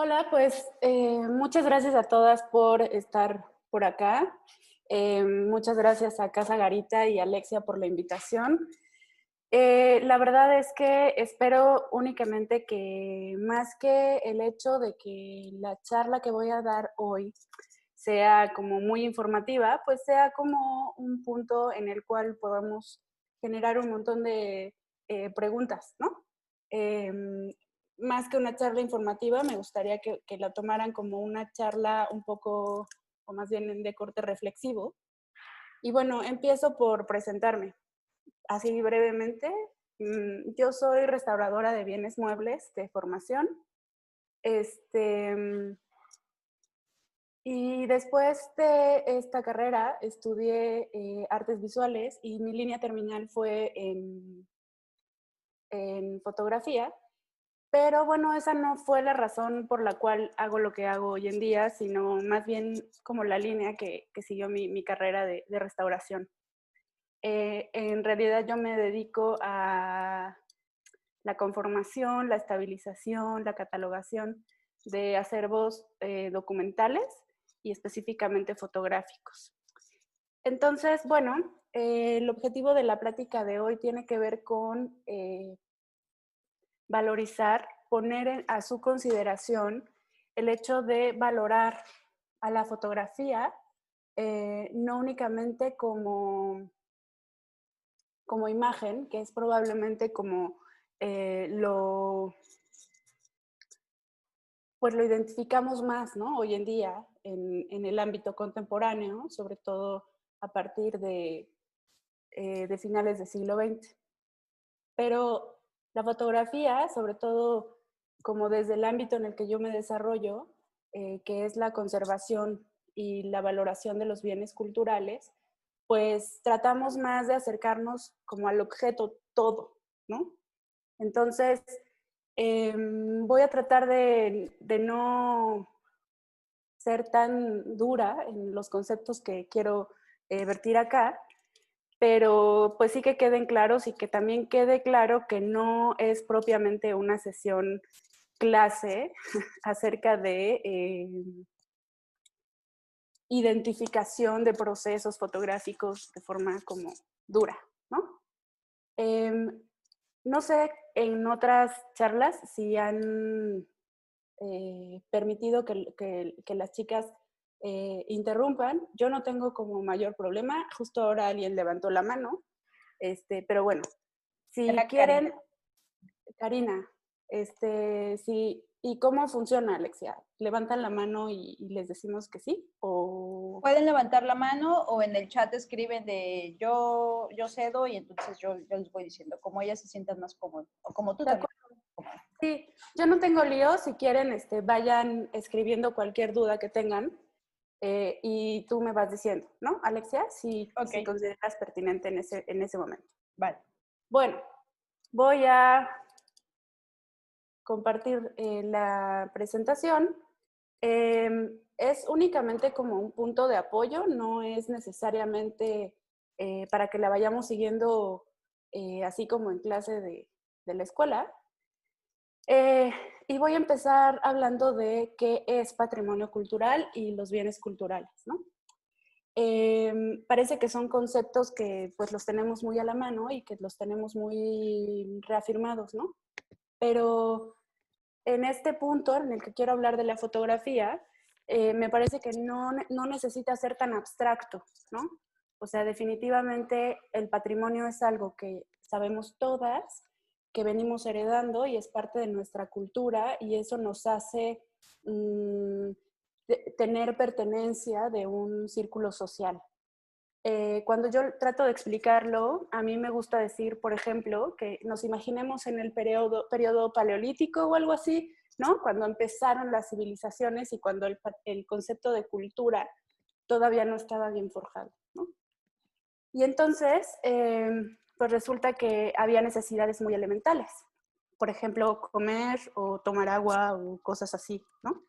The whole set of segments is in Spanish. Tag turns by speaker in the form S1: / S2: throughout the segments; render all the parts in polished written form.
S1: Hola, pues muchas gracias a todas por estar por acá. Muchas gracias a Casa Garita y Alexia por la invitación. La verdad es que espero únicamente que más que el hecho de que la charla que voy a dar hoy sea como muy informativa, pues sea como un punto en el cual podamos generar un montón de preguntas, ¿no? Em, Más que una charla informativa, me gustaría que la tomaran como una charla un poco, o más bien de corte reflexivo. Y bueno, empiezo por presentarme. Así brevemente, yo soy restauradora de bienes muebles de formación. Este, y después de esta carrera estudié artes visuales y mi línea terminal fue en fotografía. Pero bueno, esa no fue la razón por la cual hago lo que hago hoy en día, sino más bien como la línea que siguió mi carrera de restauración. En realidad yo me dedico a la conformación, la estabilización, la catalogación de acervos documentales y específicamente fotográficos. Entonces, bueno, el objetivo de la plática de hoy tiene que ver con valorizar, poner a su consideración el hecho de valorar a la fotografía, no únicamente como imagen, que es probablemente como lo, pues lo identificamos más, ¿no? Hoy en día en el ámbito contemporáneo, sobre todo a partir de finales del siglo XX. Pero la fotografía, sobre todo como desde el ámbito en el que yo me desarrollo, que es la conservación y la valoración de los bienes culturales, pues tratamos más de acercarnos como al objeto todo, ¿no? Entonces, voy a tratar de no ser tan dura en los conceptos que quiero vertir acá, pero pues sí que queden claros y que también quede claro que no es propiamente una sesión clase acerca de identificación de procesos fotográficos de forma como dura, ¿no? Em, no sé en otras charlas si han permitido que las chicas interrumpan. Yo no tengo como mayor problema, justo ahora alguien levantó la mano, pero bueno, si
S2: Era
S1: quieren,
S2: Karina.
S1: Karina, sí, ¿y cómo funciona, Alexia? ¿Levantan la mano y les decimos que sí? ¿O
S2: Pueden levantar la mano o en el chat escriben de yo cedo y entonces yo les voy diciendo como ellas se sientan más cómodas o como tú
S1: de
S2: también.
S1: acuerdo? Sí, yo no tengo lío, si quieren, vayan escribiendo cualquier duda que tengan y tú me vas diciendo, ¿no, Alexia?
S2: Ok,
S1: Si consideras pertinente en ese momento.
S2: vale.
S1: Bueno, voy a compartir la presentación. Es únicamente como un punto de apoyo, no es necesariamente para que la vayamos siguiendo así como en clase de la escuela. Eh, y voy a empezar hablando de qué es patrimonio cultural y los bienes culturales, ¿no? Parece que son conceptos que pues los tenemos muy a la mano y que los tenemos muy reafirmados, ¿no? Pero en este punto en el que quiero hablar de la fotografía, me parece que no necesita ser tan abstracto, ¿no? O sea, definitivamente el patrimonio es algo que sabemos todas, que venimos heredando y es parte de nuestra cultura y eso nos hace mmm, tener pertenencia de un círculo social. Cuando yo trato de explicarlo, a mí me gusta decir, por ejemplo, que nos imaginemos en el periodo paleolítico o algo así, ¿no? Cuando empezaron las civilizaciones y cuando el concepto de cultura todavía no estaba bien forjado, ¿no? Y entonces, pues resulta que había necesidades muy elementales. Por ejemplo, comer o tomar agua o cosas así, ¿no?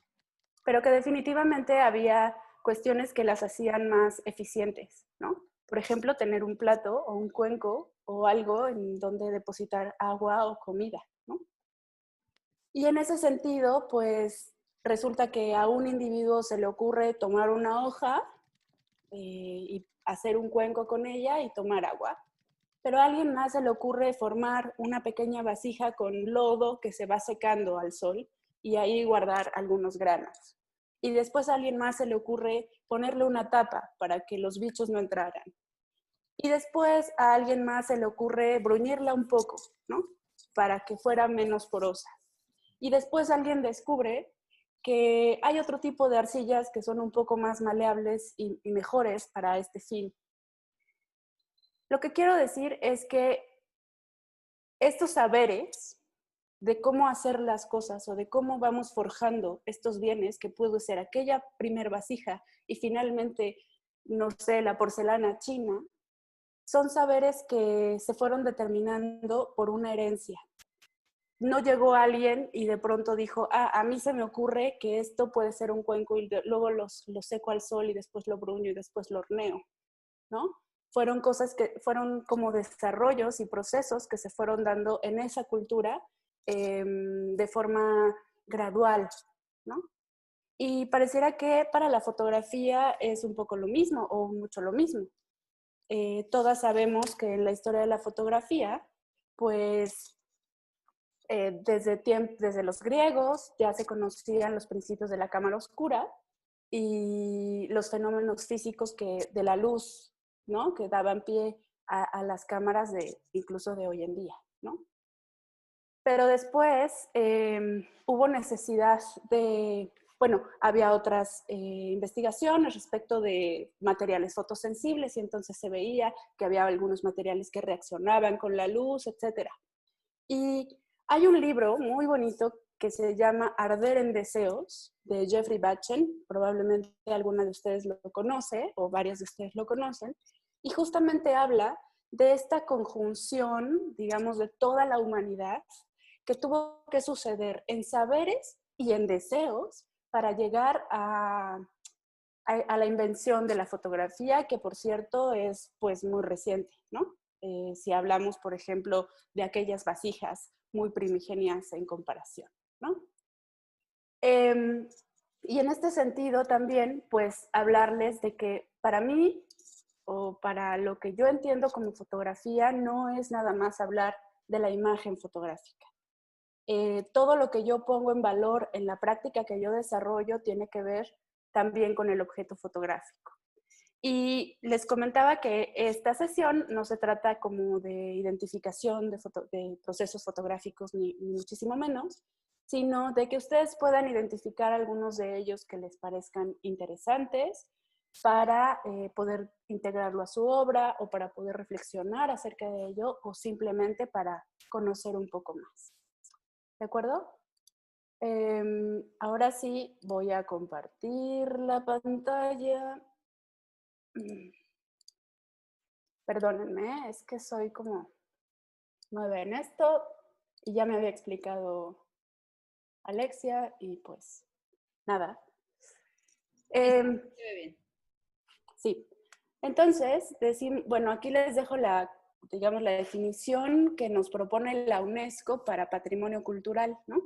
S1: Pero que definitivamente había cuestiones que las hacían más eficientes, ¿no? Por ejemplo, tener un plato o un cuenco o algo en donde depositar agua o comida, ¿no? Y en ese sentido, pues resulta que a un individuo se le ocurre tomar una hoja y hacer un cuenco con ella y tomar agua. Pero a alguien más se le ocurre formar una pequeña vasija con lodo que se va secando al sol y ahí guardar algunos granos. Y después a alguien más se le ocurre ponerle una tapa para que los bichos no entraran. Y después a alguien más se le ocurre bruñirla un poco, ¿no? Para que fuera menos porosa. Y después alguien descubre que hay otro tipo de arcillas que son un poco más maleables y mejores para este fin. Lo que quiero decir es que estos saberes de cómo hacer las cosas o de cómo vamos forjando estos bienes, que pudo ser aquella primer vasija y finalmente, no sé, la porcelana china, son saberes que se fueron determinando por una herencia. No llegó alguien y de pronto dijo, a mí se me ocurre que esto puede ser un cuenco y luego lo seco al sol y después lo bruño y después lo horneo, ¿no? Fueron cosas que fueron como desarrollos y procesos que se fueron dando en esa cultura de forma gradual, ¿no? Y pareciera que para la fotografía es un poco lo mismo o mucho lo mismo. Todas sabemos que en la historia de la fotografía, pues desde los griegos ya se conocían los principios de la cámara oscura y los fenómenos físicos de la luz, ¿no? Que daban pie a las cámaras incluso de hoy en día, ¿no? Pero después hubo necesidad bueno, había otras investigaciones respecto de materiales fotosensibles y entonces se veía que había algunos materiales que reaccionaban con la luz, etc. Y hay un libro muy bonito que se llama Arder en Deseos, de Jeffrey Batchen, probablemente alguna de ustedes lo conoce, o varios de ustedes lo conocen, y justamente habla de esta conjunción, digamos, de toda la humanidad que tuvo que suceder en saberes y en deseos para llegar a la invención de la fotografía, que por cierto es pues muy reciente, ¿no? Si hablamos, por ejemplo, de aquellas vasijas muy primigenias en comparación, ¿no? Y en este sentido también, pues, hablarles de que para mí, o para lo que yo entiendo como fotografía, no es nada más hablar de la imagen fotográfica. Todo lo que yo pongo en valor en la práctica que yo desarrollo tiene que ver también con el objeto fotográfico. Y les comentaba que esta sesión no se trata como de identificación de procesos fotográficos ni muchísimo menos, sino de que ustedes puedan identificar algunos de ellos que les parezcan interesantes para poder integrarlo a su obra o para poder reflexionar acerca de ello o simplemente para conocer un poco más. ¿De acuerdo? Ahora sí voy a compartir la pantalla. Perdónenme, es que soy como nueva en esto y ya me había explicado Alexia y pues nada. Sí, entonces, bueno, aquí les dejo digamos, la definición que nos propone la UNESCO para patrimonio cultural, ¿no?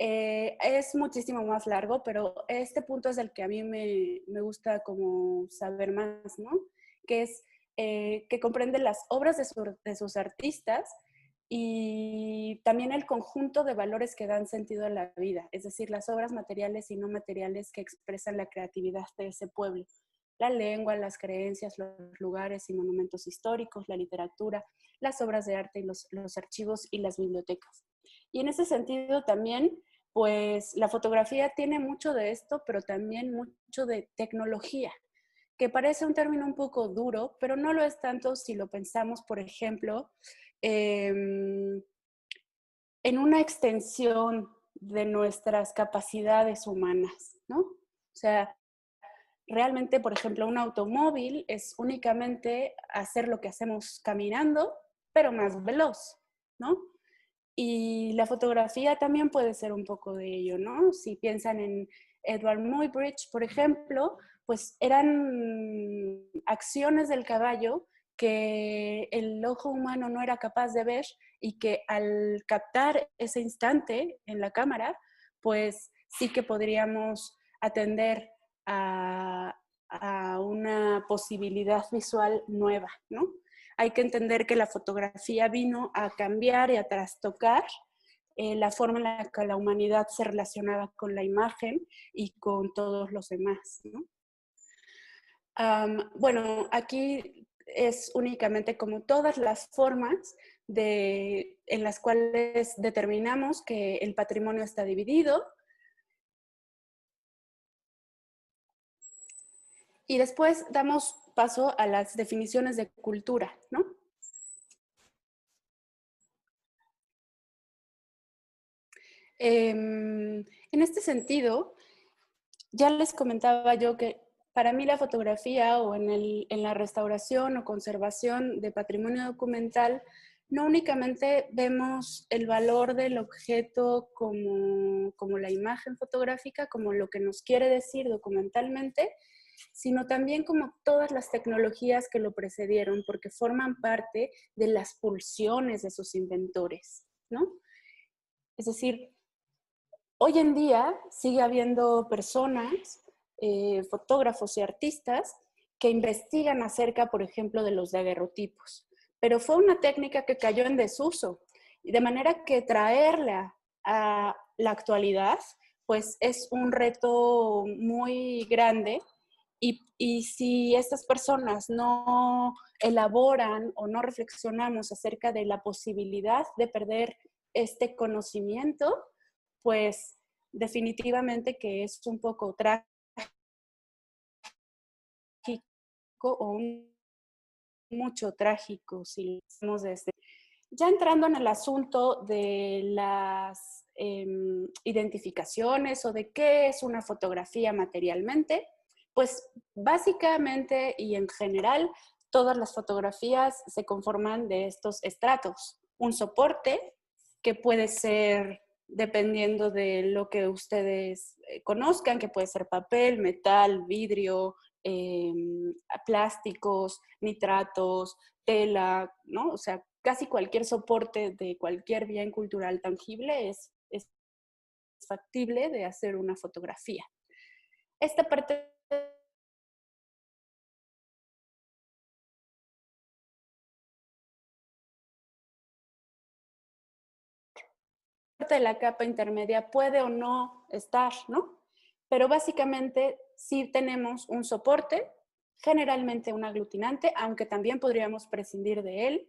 S1: Es muchísimo más largo, pero este punto es el que a mí me gusta como saber más, ¿no? Que es que comprende las obras de sus artistas y también el conjunto de valores que dan sentido a la vida, es decir, las obras materiales y no materiales que expresan la creatividad de ese pueblo, la lengua, las creencias, los lugares y monumentos históricos, la literatura, las obras de arte y los archivos y las bibliotecas. Y en ese sentido también, pues la fotografía tiene mucho de esto, pero también mucho de tecnología, que parece un término un poco duro, pero no lo es tanto si lo pensamos, por ejemplo, en una extensión de nuestras capacidades humanas, ¿no? O sea, realmente, por ejemplo, un automóvil es únicamente hacer lo que hacemos caminando, pero más veloz, ¿no? Y la fotografía también puede ser un poco de ello, ¿no? Si piensan en Edward Muybridge, por ejemplo, pues eran acciones del caballo que el ojo humano no era capaz de ver y que al captar ese instante en la cámara, pues sí que podríamos atender a una posibilidad visual nueva, ¿no? Hay que entender que la fotografía vino a cambiar y a trastocar la forma en la que la humanidad se relacionaba con la imagen y con todos los demás, ¿no? Bueno, aquí es únicamente como todas las formas en las cuales determinamos que el patrimonio está dividido. Y después damos paso a las definiciones de cultura, ¿no? En este sentido, ya les comentaba yo que para mí la fotografía o en la restauración o conservación de patrimonio documental, no únicamente vemos el valor del objeto como la imagen fotográfica, como lo que nos quiere decir documentalmente, sino también como todas las tecnologías que lo precedieron, porque forman parte de las pulsiones de sus inventores, ¿no? Es decir, hoy en día sigue habiendo personas, fotógrafos y artistas que investigan acerca, por ejemplo, de los daguerrotipos, pero fue una técnica que cayó en desuso, de manera que traerla a la actualidad, pues es un reto muy grande y si estas personas no elaboran o no reflexionamos acerca de la posibilidad de perder este conocimiento, pues definitivamente que es un poco trágico o mucho trágico si lo hacemos desde. Ya entrando en el asunto de las identificaciones o de qué es una fotografía materialmente, pues básicamente y en general todas las fotografías se conforman de estos estratos. Un soporte que puede ser, dependiendo de lo que ustedes conozcan, que puede ser papel, metal, vidrio, eh, plásticos, nitratos, tela, ¿no? O sea, casi cualquier soporte de cualquier bien cultural tangible es factible de hacer una fotografía. Esta parte de la capa intermedia puede o no estar, ¿no? Pero básicamente sí tenemos un soporte, generalmente un aglutinante, aunque también podríamos prescindir de él.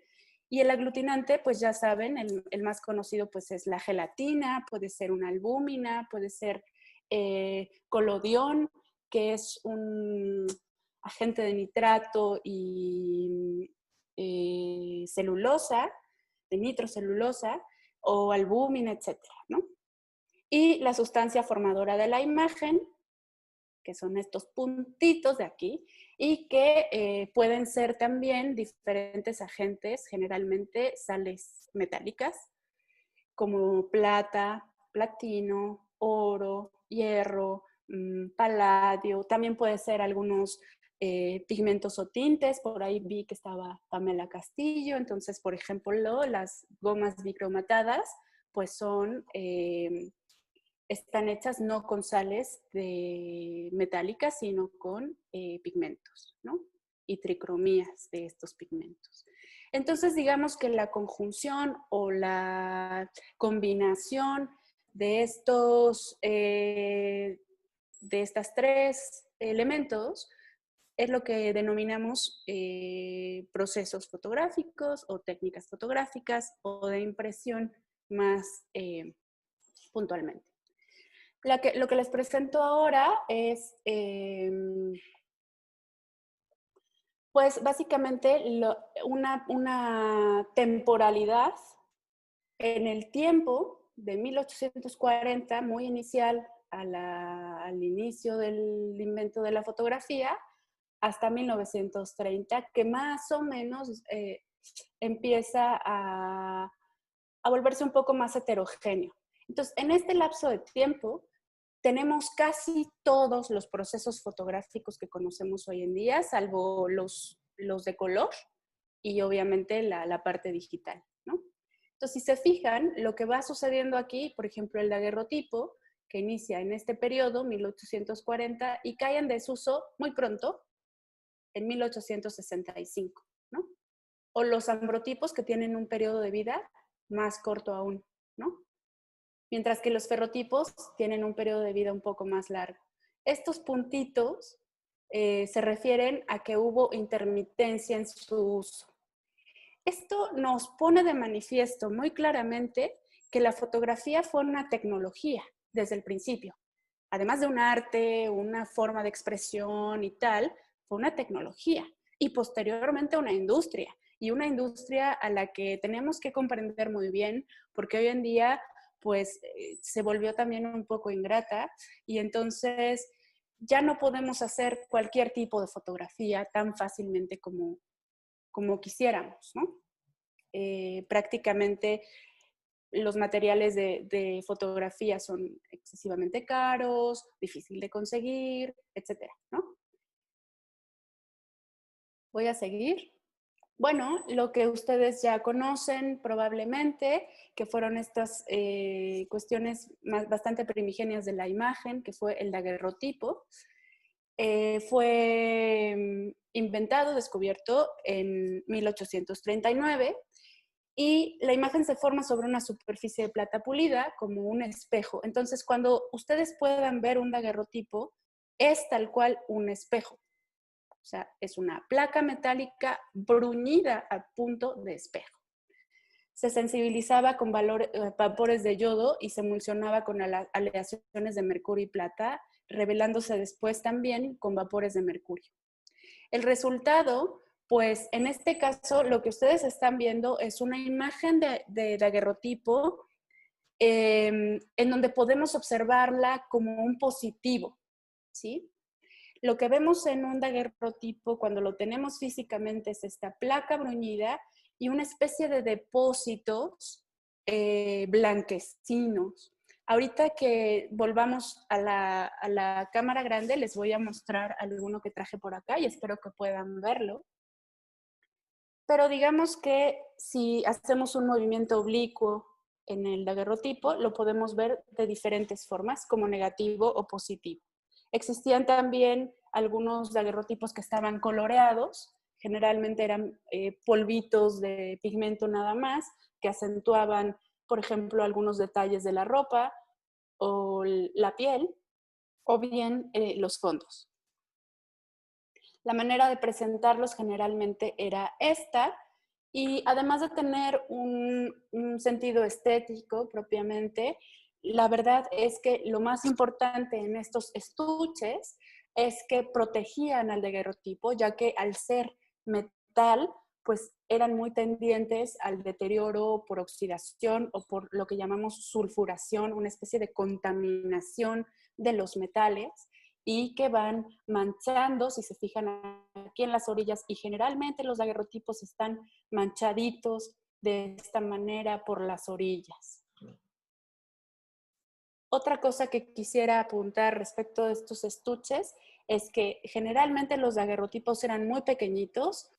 S1: Y el aglutinante, pues ya saben, el más conocido pues es la gelatina, puede ser una albúmina, puede ser colodión, que es un agente de nitrato y celulosa, de nitrocelulosa, o albúmina, etcétera, ¿no? Y la sustancia formadora de la imagen, que son estos puntitos de aquí, y que pueden ser también diferentes agentes, generalmente sales metálicas, como plata, platino, oro, hierro, paladio, también puede ser algunos pigmentos o tintes, por ahí vi que estaba Pamela Castillo, entonces, por ejemplo, las gomas bicromatadas, pues están hechas no con sales metálicas, sino con pigmentos, ¿no? Y tricromías de estos pigmentos. Entonces, digamos que la conjunción o la combinación de de estas tres elementos es lo que denominamos procesos fotográficos o técnicas fotográficas o de impresión más puntualmente. Lo que les presento ahora es, pues básicamente una temporalidad en el tiempo de 1840, muy inicial al inicio del invento de la fotografía, hasta 1930, que más o menos empieza a volverse un poco más heterogéneo. Entonces, en este lapso de tiempo, tenemos casi todos los procesos fotográficos que conocemos hoy en día, salvo los de color y obviamente la parte digital, ¿no? Entonces, si se fijan, lo que va sucediendo aquí, por ejemplo, el daguerrotipo, que inicia en este periodo, 1840, y cae en desuso muy pronto, en 1865, ¿no? O los ambrotipos, que tienen un periodo de vida más corto aún, ¿no? Mientras que los ferrotipos tienen un periodo de vida un poco más largo. Estos puntitos se refieren a que hubo intermitencia en su uso. Esto nos pone de manifiesto muy claramente que la fotografía fue una tecnología desde el principio. Además de un arte, una forma de expresión y tal, fue una tecnología y posteriormente una industria. Y una industria a la que tenemos que comprender muy bien, porque hoy en día pues se volvió también un poco ingrata y entonces ya no podemos hacer cualquier tipo de fotografía tan fácilmente como quisiéramos, ¿no? Prácticamente los materiales de fotografía son excesivamente caros, difícil de conseguir, etcétera, ¿no? Voy a seguir. Bueno, lo que ustedes ya conocen probablemente, que fueron estas cuestiones bastante primigenias de la imagen, que fue el daguerrotipo, fue inventado, descubierto en 1839, y la imagen se forma sobre una superficie de plata pulida como un espejo. Entonces, cuando ustedes puedan ver un daguerrotipo, es tal cual un espejo. O sea, es una placa metálica bruñida a punto de espejo. Se sensibilizaba con vapores de yodo y se emulsionaba con aleaciones de mercurio y plata, revelándose después también con vapores de mercurio. El resultado, pues en este caso lo que ustedes están viendo es una imagen de daguerrotipo en donde podemos observarla como un positivo, ¿sí? Lo que vemos en un daguerrotipo cuando lo tenemos físicamente es esta placa bruñida y una especie de depósitos blanquecinos. Ahorita que volvamos a la cámara grande, les voy a mostrar alguno que traje por acá y espero que puedan verlo. Pero digamos que si hacemos un movimiento oblicuo en el daguerrotipo, lo podemos ver de diferentes formas, como negativo o positivo. Existían también algunos daguerrotipos que estaban coloreados, generalmente eran polvitos de pigmento nada más, que acentuaban, por ejemplo, algunos detalles de la ropa o la piel, o bien los fondos. La manera de presentarlos generalmente era esta, y además de tener un sentido estético propiamente, la verdad es que lo más importante en estos estuches es que protegían al daguerrotipo, ya que al ser metal, pues eran muy tendientes al deterioro por oxidación o por lo que llamamos sulfuración, una especie de contaminación de los metales, y que van manchando, si se fijan aquí en las orillas, y generalmente los daguerrotipos están manchaditos de esta manera por las orillas. Otra cosa que quisiera apuntar respecto de estos estuches es que generalmente los daguerrotipos eran muy pequeñitos,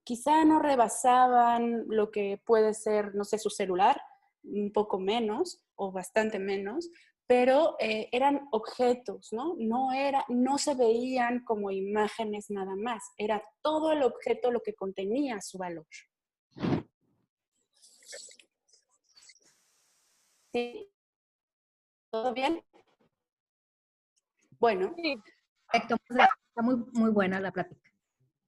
S1: quizá no rebasaban lo que puede ser, no sé, su celular, un poco menos o bastante menos, pero eran objetos, ¿no? No se veían como imágenes nada más, era todo el objeto lo que contenía su valor. ¿Sí? ¿Todo bien? Bueno.
S2: Sí, perfecto. Está muy, muy buena la plática.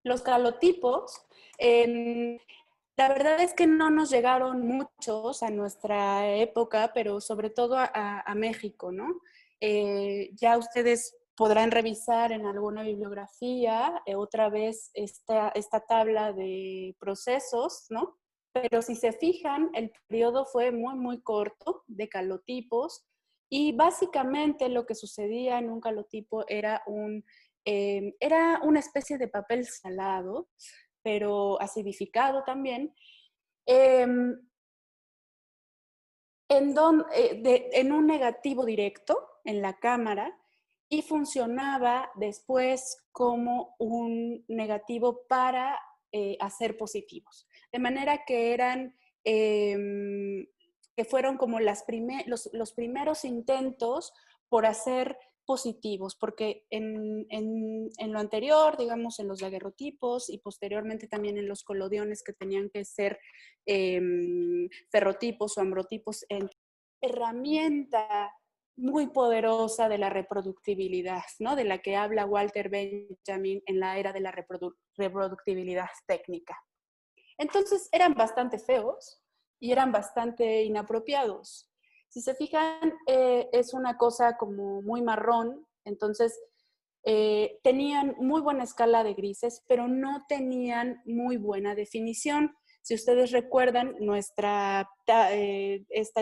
S1: Los calotipos, la verdad es que no nos llegaron muchos a nuestra época, pero sobre todo a México, ¿no? Ya ustedes podrán revisar en alguna bibliografía otra vez esta tabla de procesos, ¿no? Pero si se fijan, el periodo fue muy, muy corto de calotipos, y básicamente lo que sucedía en un calotipo era una especie de papel salado, pero acidificado también, eh, en un negativo directo en la cámara, y funcionaba después como un negativo para hacer positivos. De manera que eran que fueron como los primeros intentos por hacer positivos, porque en lo anterior, digamos, en los daguerrotipos y posteriormente también en los colodiones que tenían que ser ferrotipos o ambrotipos, en herramienta muy poderosa de la reproductibilidad, ¿no? De la que habla Walter Benjamin en la era de la reproductibilidad técnica. Entonces eran bastante feos y eran bastante inapropiados. Si se fijan, es una cosa como muy marrón, entonces tenían muy buena escala de grises, pero no tenían muy buena definición. Si ustedes recuerdan esta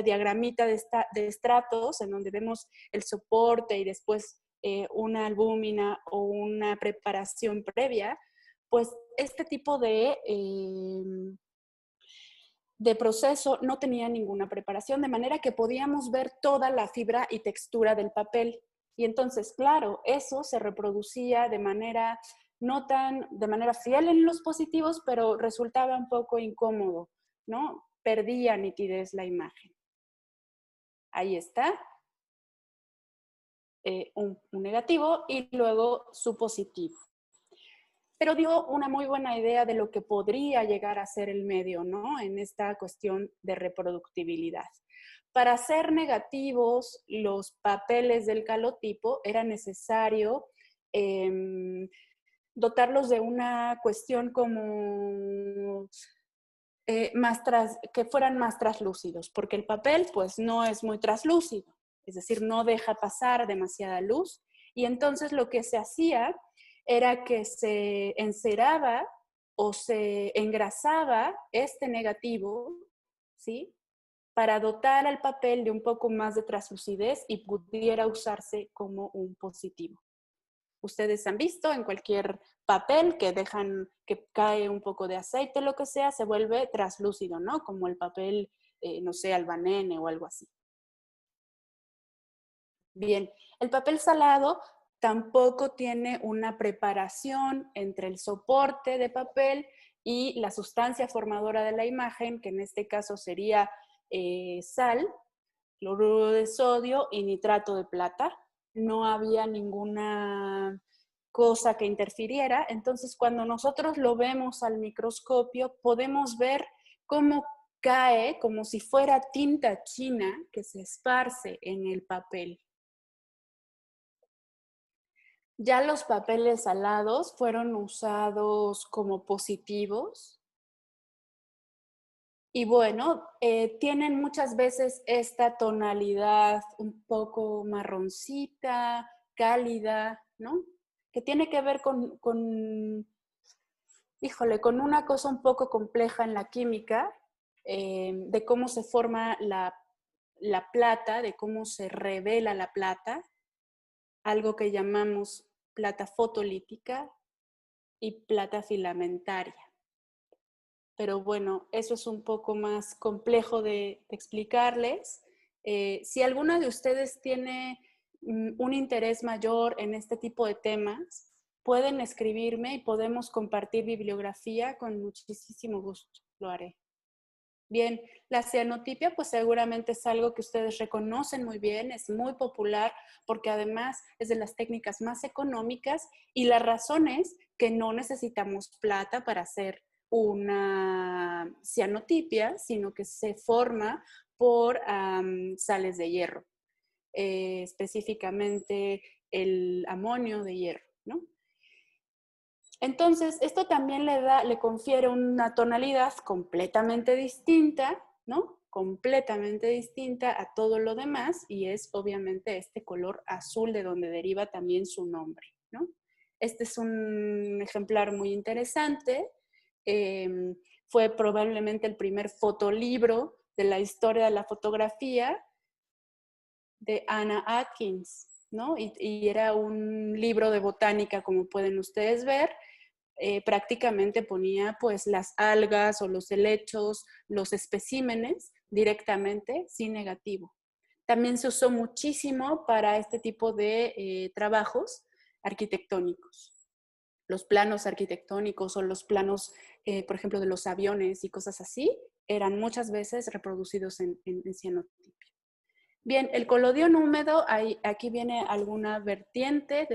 S1: diagramita de estratos, en donde vemos el soporte y después una albúmina o una preparación previa, pues este tipo de proceso no tenía ninguna preparación, de manera que podíamos ver toda la fibra y textura del papel. Y entonces, claro, eso se reproducía de manera de manera fiel en los positivos, pero resultaba un poco incómodo, ¿no? Perdía nitidez la imagen. Ahí está, un negativo y luego su positivo. Pero dio una muy buena idea de lo que podría llegar a ser el medio, ¿no? En esta cuestión de reproductibilidad. Para ser negativos los papeles del calotipo era necesario dotarlos de una cuestión como que fueran más traslúcidos, porque el papel pues no es muy traslúcido, es decir, no deja pasar demasiada luz, y entonces lo que se hacía era que se enceraba o se engrasaba este negativo, ¿sí? Para dotar al papel de un poco más de translucidez y pudiera usarse como un positivo. Ustedes han visto en cualquier papel que dejan que cae un poco de aceite, lo que sea, se vuelve translúcido, ¿no? Como el papel, no sé, albanene o algo así. Bien, el papel salado tampoco tiene una preparación entre el soporte de papel y la sustancia formadora de la imagen, que en este caso sería sal, cloruro de sodio y nitrato de plata. No había ninguna cosa que interfiriera. Entonces, cuando nosotros lo vemos al microscopio, podemos ver cómo cae como si fuera tinta china que se esparce en el papel. Ya los papeles salados fueron usados como positivos y bueno, tienen muchas veces esta tonalidad un poco marroncita, cálida, ¿no? Que tiene que ver híjole, con una cosa un poco compleja en la química, de cómo se forma la plata, de cómo se revela la plata, algo que llamamos plata fotolítica y plata filamentaria. Pero bueno, eso es un poco más complejo de explicarles. Si alguna de ustedes tiene un interés mayor en este tipo de temas, pueden escribirme y podemos compartir bibliografía con muchísimo gusto. Lo haré. Bien, la cianotipia pues seguramente es algo que ustedes reconocen muy bien, es muy popular porque además es de las técnicas más económicas y la razón es que no necesitamos plata para hacer una cianotipia, sino que se forma por sales de hierro, específicamente el amonio de hierro, ¿no? Entonces, esto también le confiere una tonalidad completamente distinta, ¿no? Completamente distinta a todo lo demás y es obviamente este color azul de donde deriva también su nombre, ¿no? Este es un ejemplar muy interesante. Fue probablemente el primer fotolibro de la historia de la fotografía de Anna Atkins, ¿no? Y era un libro de botánica, como pueden ustedes ver. Prácticamente ponía pues las algas o los helechos, los especímenes directamente sin negativo. También se usó muchísimo para este tipo de trabajos arquitectónicos. Los planos arquitectónicos o los planos, por ejemplo, de los aviones y cosas así, eran muchas veces reproducidos en cianotipia. Bien, el colodión húmedo, aquí viene alguna vertiente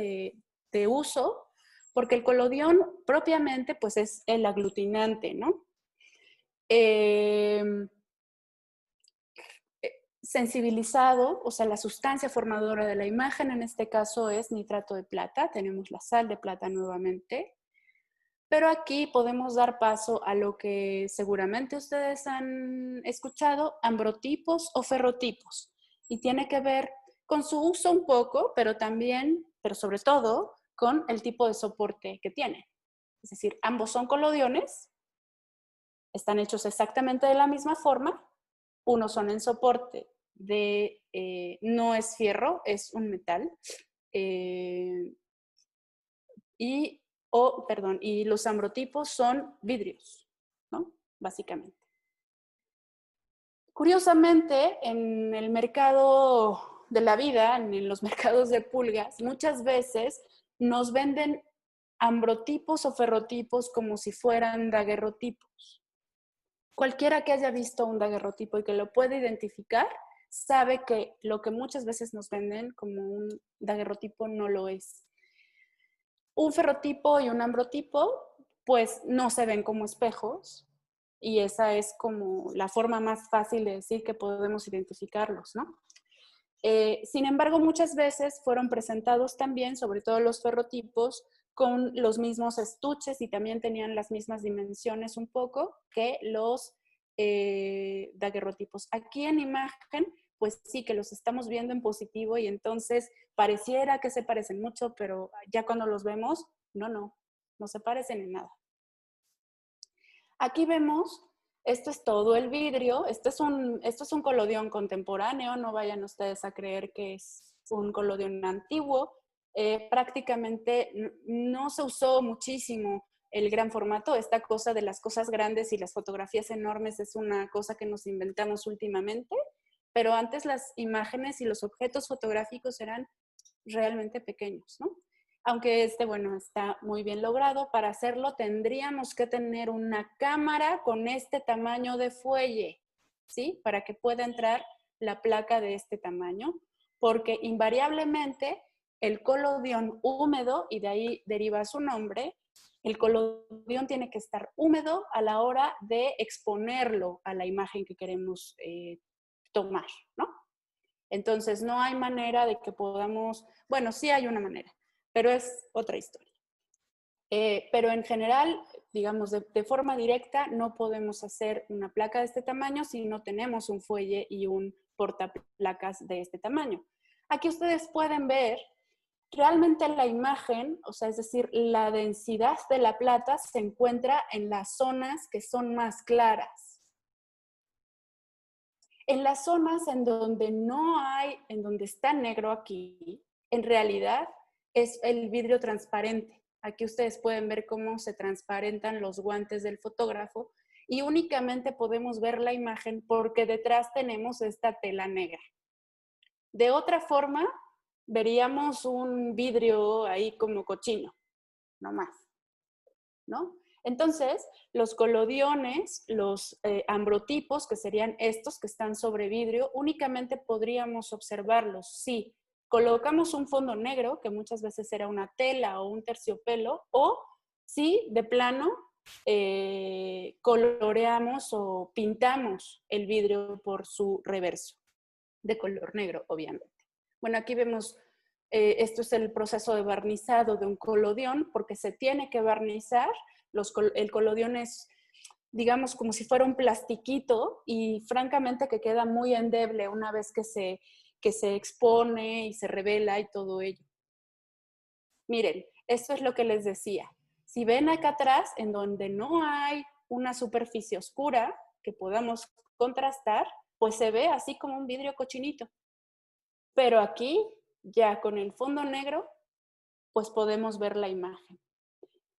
S1: de uso, porque el colodión propiamente pues es el aglutinante, ¿no? Sensibilizado, o sea, la sustancia formadora de la imagen en este caso es nitrato de plata, tenemos la sal de plata nuevamente, pero aquí podemos dar paso a lo que seguramente ustedes han escuchado, ambrotipos o ferrotipos, y tiene que ver con su uso un poco, pero también, pero sobre todo, con el tipo de soporte que tiene. Es decir, ambos son colodiones, están hechos exactamente de la misma forma, unos son en soporte de, no es fierro, es un metal, y los ambrotipos son vidrios, ¿no? Básicamente. Curiosamente, en el mercado de la vida, en los mercados de pulgas, muchas veces nos venden ambrotipos o ferrotipos como si fueran daguerrotipos. Cualquiera que haya visto un daguerrotipo y que lo pueda identificar, sabe que lo que muchas veces nos venden como un daguerrotipo no lo es. Un ferrotipo y un ambrotipo, pues no se ven como espejos, y esa es como la forma más fácil de decir que podemos identificarlos, ¿no? Sin embargo, muchas veces fueron presentados también, sobre todo los ferrotipos, con los mismos estuches y también tenían las mismas dimensiones un poco que los daguerrotipos. Aquí en imagen, pues sí que los estamos viendo en positivo y entonces pareciera que se parecen mucho, pero ya cuando los vemos, no se parecen en nada. Aquí vemos, esto es todo el vidrio, esto es un colodión contemporáneo, no vayan ustedes a creer que es un colodión antiguo. Prácticamente no se usó muchísimo el gran formato, esta cosa de las cosas grandes y las fotografías enormes es una cosa que nos inventamos últimamente, pero antes las imágenes y los objetos fotográficos eran realmente pequeños, ¿no? Aunque bueno, está muy bien logrado. Para hacerlo tendríamos que tener una cámara con este tamaño de fuelle, ¿sí? Para que pueda entrar la placa de este tamaño, porque invariablemente el colodión húmedo, y de ahí deriva su nombre, el colodión tiene que estar húmedo a la hora de exponerlo a la imagen que queremos tomar, ¿no? Entonces, no hay manera de que podamos, bueno, sí hay una manera, pero es otra historia. Pero en general, digamos, de forma directa, no podemos hacer una placa de este tamaño si no tenemos un fuelle y un portaplacas de este tamaño. Aquí ustedes pueden ver realmente la imagen, o sea, es decir, la densidad de la plata se encuentra en las zonas que son más claras. En las zonas en donde no hay, en donde está negro aquí, en realidad es el vidrio transparente. Aquí ustedes pueden ver cómo se transparentan los guantes del fotógrafo y únicamente podemos ver la imagen porque detrás tenemos esta tela negra. De otra forma, veríamos un vidrio ahí como cochino, no más, ¿no? Entonces, los colodiones, los ambrotipos, que serían estos que están sobre vidrio, únicamente podríamos observarlos si colocamos un fondo negro, que muchas veces era una tela o un terciopelo, o si de plano coloreamos o pintamos el vidrio por su reverso, de color negro, obviamente. Bueno, aquí vemos, esto es el proceso de barnizado de un colodión, porque se tiene que barnizar. El colodión es, digamos, como si fuera un plastiquito y francamente que queda muy endeble una vez que se expone y se revela y todo ello. Miren, esto es lo que les decía. Si ven acá atrás, en donde no hay una superficie oscura que podamos contrastar, pues se ve así como un vidrio cochinito. Pero aquí, ya con el fondo negro, pues podemos ver la imagen.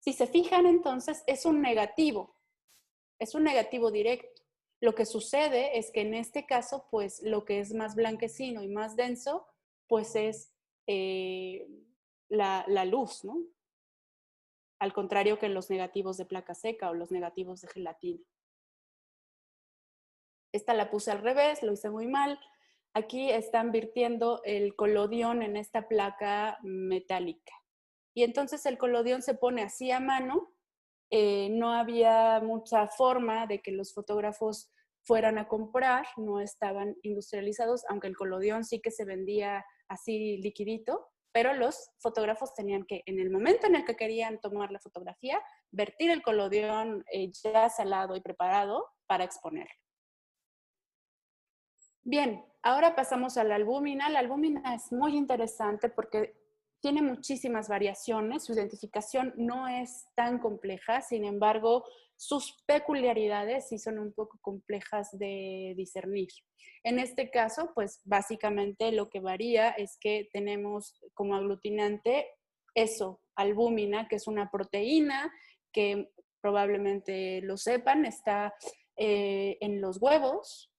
S1: Si se fijan, entonces, es un negativo directo. Lo que sucede es que en este caso, pues lo que es más blanquecino y más denso, pues es la luz, ¿no? Al contrario que en los negativos de placa seca o los negativos de gelatina. Esta la puse al revés, lo hice muy mal. Aquí están virtiendo el colodión en esta placa metálica. Y entonces el colodión se pone así a mano. No había mucha forma de que los fotógrafos fueran a comprar, no estaban industrializados, aunque el colodión sí que se vendía así liquidito, pero los fotógrafos tenían que, en el momento en el que querían tomar la fotografía, vertir el colodión ya salado y preparado para exponerlo. Bien, ahora pasamos a la albúmina. La albúmina es muy interesante porque tiene muchísimas variaciones, su identificación no es tan compleja, sin embargo, sus peculiaridades sí son un poco complejas de discernir. En este caso, pues básicamente lo que varía es que tenemos como aglutinante eso, albúmina, que es una proteína que probablemente lo sepan, está en los huevos,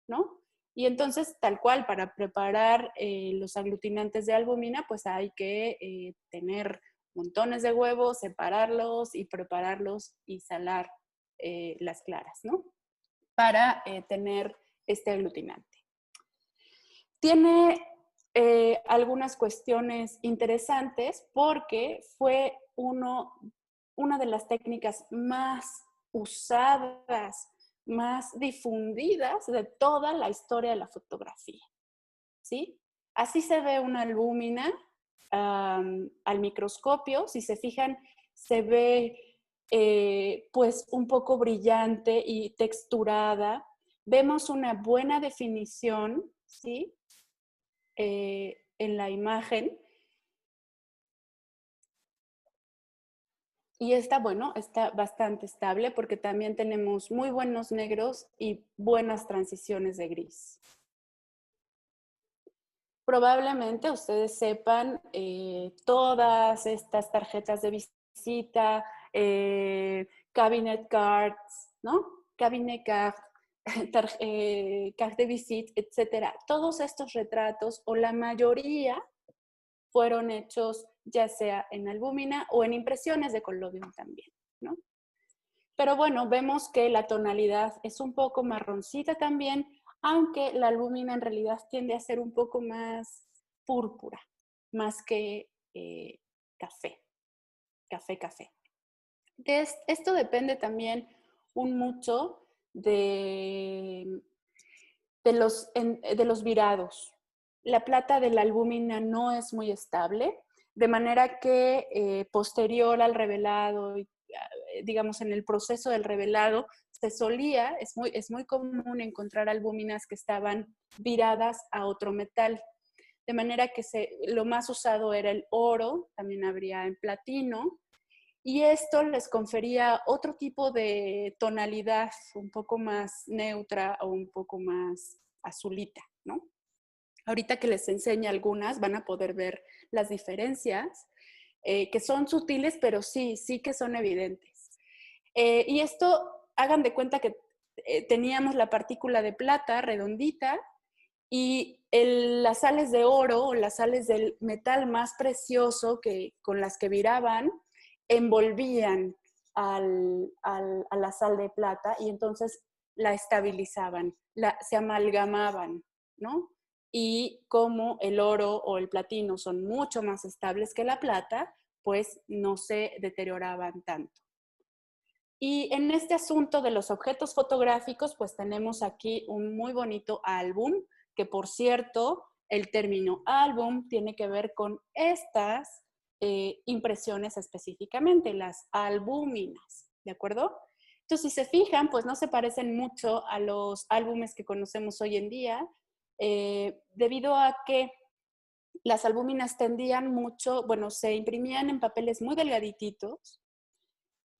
S1: ¿no? Y entonces, tal cual, para preparar los aglutinantes de albúmina, pues hay que tener montones de huevos, separarlos y prepararlos y salar las claras, ¿no? Para tener este aglutinante. Tiene algunas cuestiones interesantes porque fue una de las técnicas más usadas, más difundidas de toda la historia de la fotografía, ¿sí? Así se ve una albúmina al microscopio. Si se fijan, se ve pues un poco brillante y texturada. Vemos una buena definición, ¿sí? En la imagen. Y esta, bueno, está bastante estable porque también tenemos muy buenos negros y buenas transiciones de gris. Probablemente ustedes sepan todas estas tarjetas de visita, cabinet cards, ¿no? Cabinet card, card de visite, etcétera. Todos estos retratos, o la mayoría, fueron hechos ya sea en albúmina o en impresiones de collodion también, ¿no? Pero bueno, vemos que la tonalidad es un poco marroncita también, aunque la albúmina en realidad tiende a ser un poco más púrpura, más que café, café. Esto depende también mucho de los virados. La plata de la albúmina no es muy estable, de manera que posterior al revelado, digamos en el proceso del revelado, se solía, es muy común encontrar albúminas que estaban viradas a otro metal. De manera que lo más usado era el oro, también habría en platino, y esto les confería otro tipo de tonalidad, un poco más neutra o un poco más azulita, ¿no? Ahorita que les enseñe algunas van a poder ver las diferencias, que son sutiles, pero sí que son evidentes. Y esto, hagan de cuenta que teníamos la partícula de plata redondita y las sales de oro o las sales del metal más precioso con las que viraban, envolvían a la sal de plata y entonces la estabilizaban, se amalgamaban, ¿no? Y como el oro o el platino son mucho más estables que la plata, pues no se deterioraban tanto. Y en este asunto de los objetos fotográficos, pues tenemos aquí un muy bonito álbum, que por cierto, el término álbum tiene que ver con estas impresiones específicamente, las albúminas, ¿de acuerdo? Entonces, si se fijan, pues no se parecen mucho a los álbumes que conocemos hoy en día, debido a que las albúminas tendían mucho, bueno, se imprimían en papeles muy delgadititos,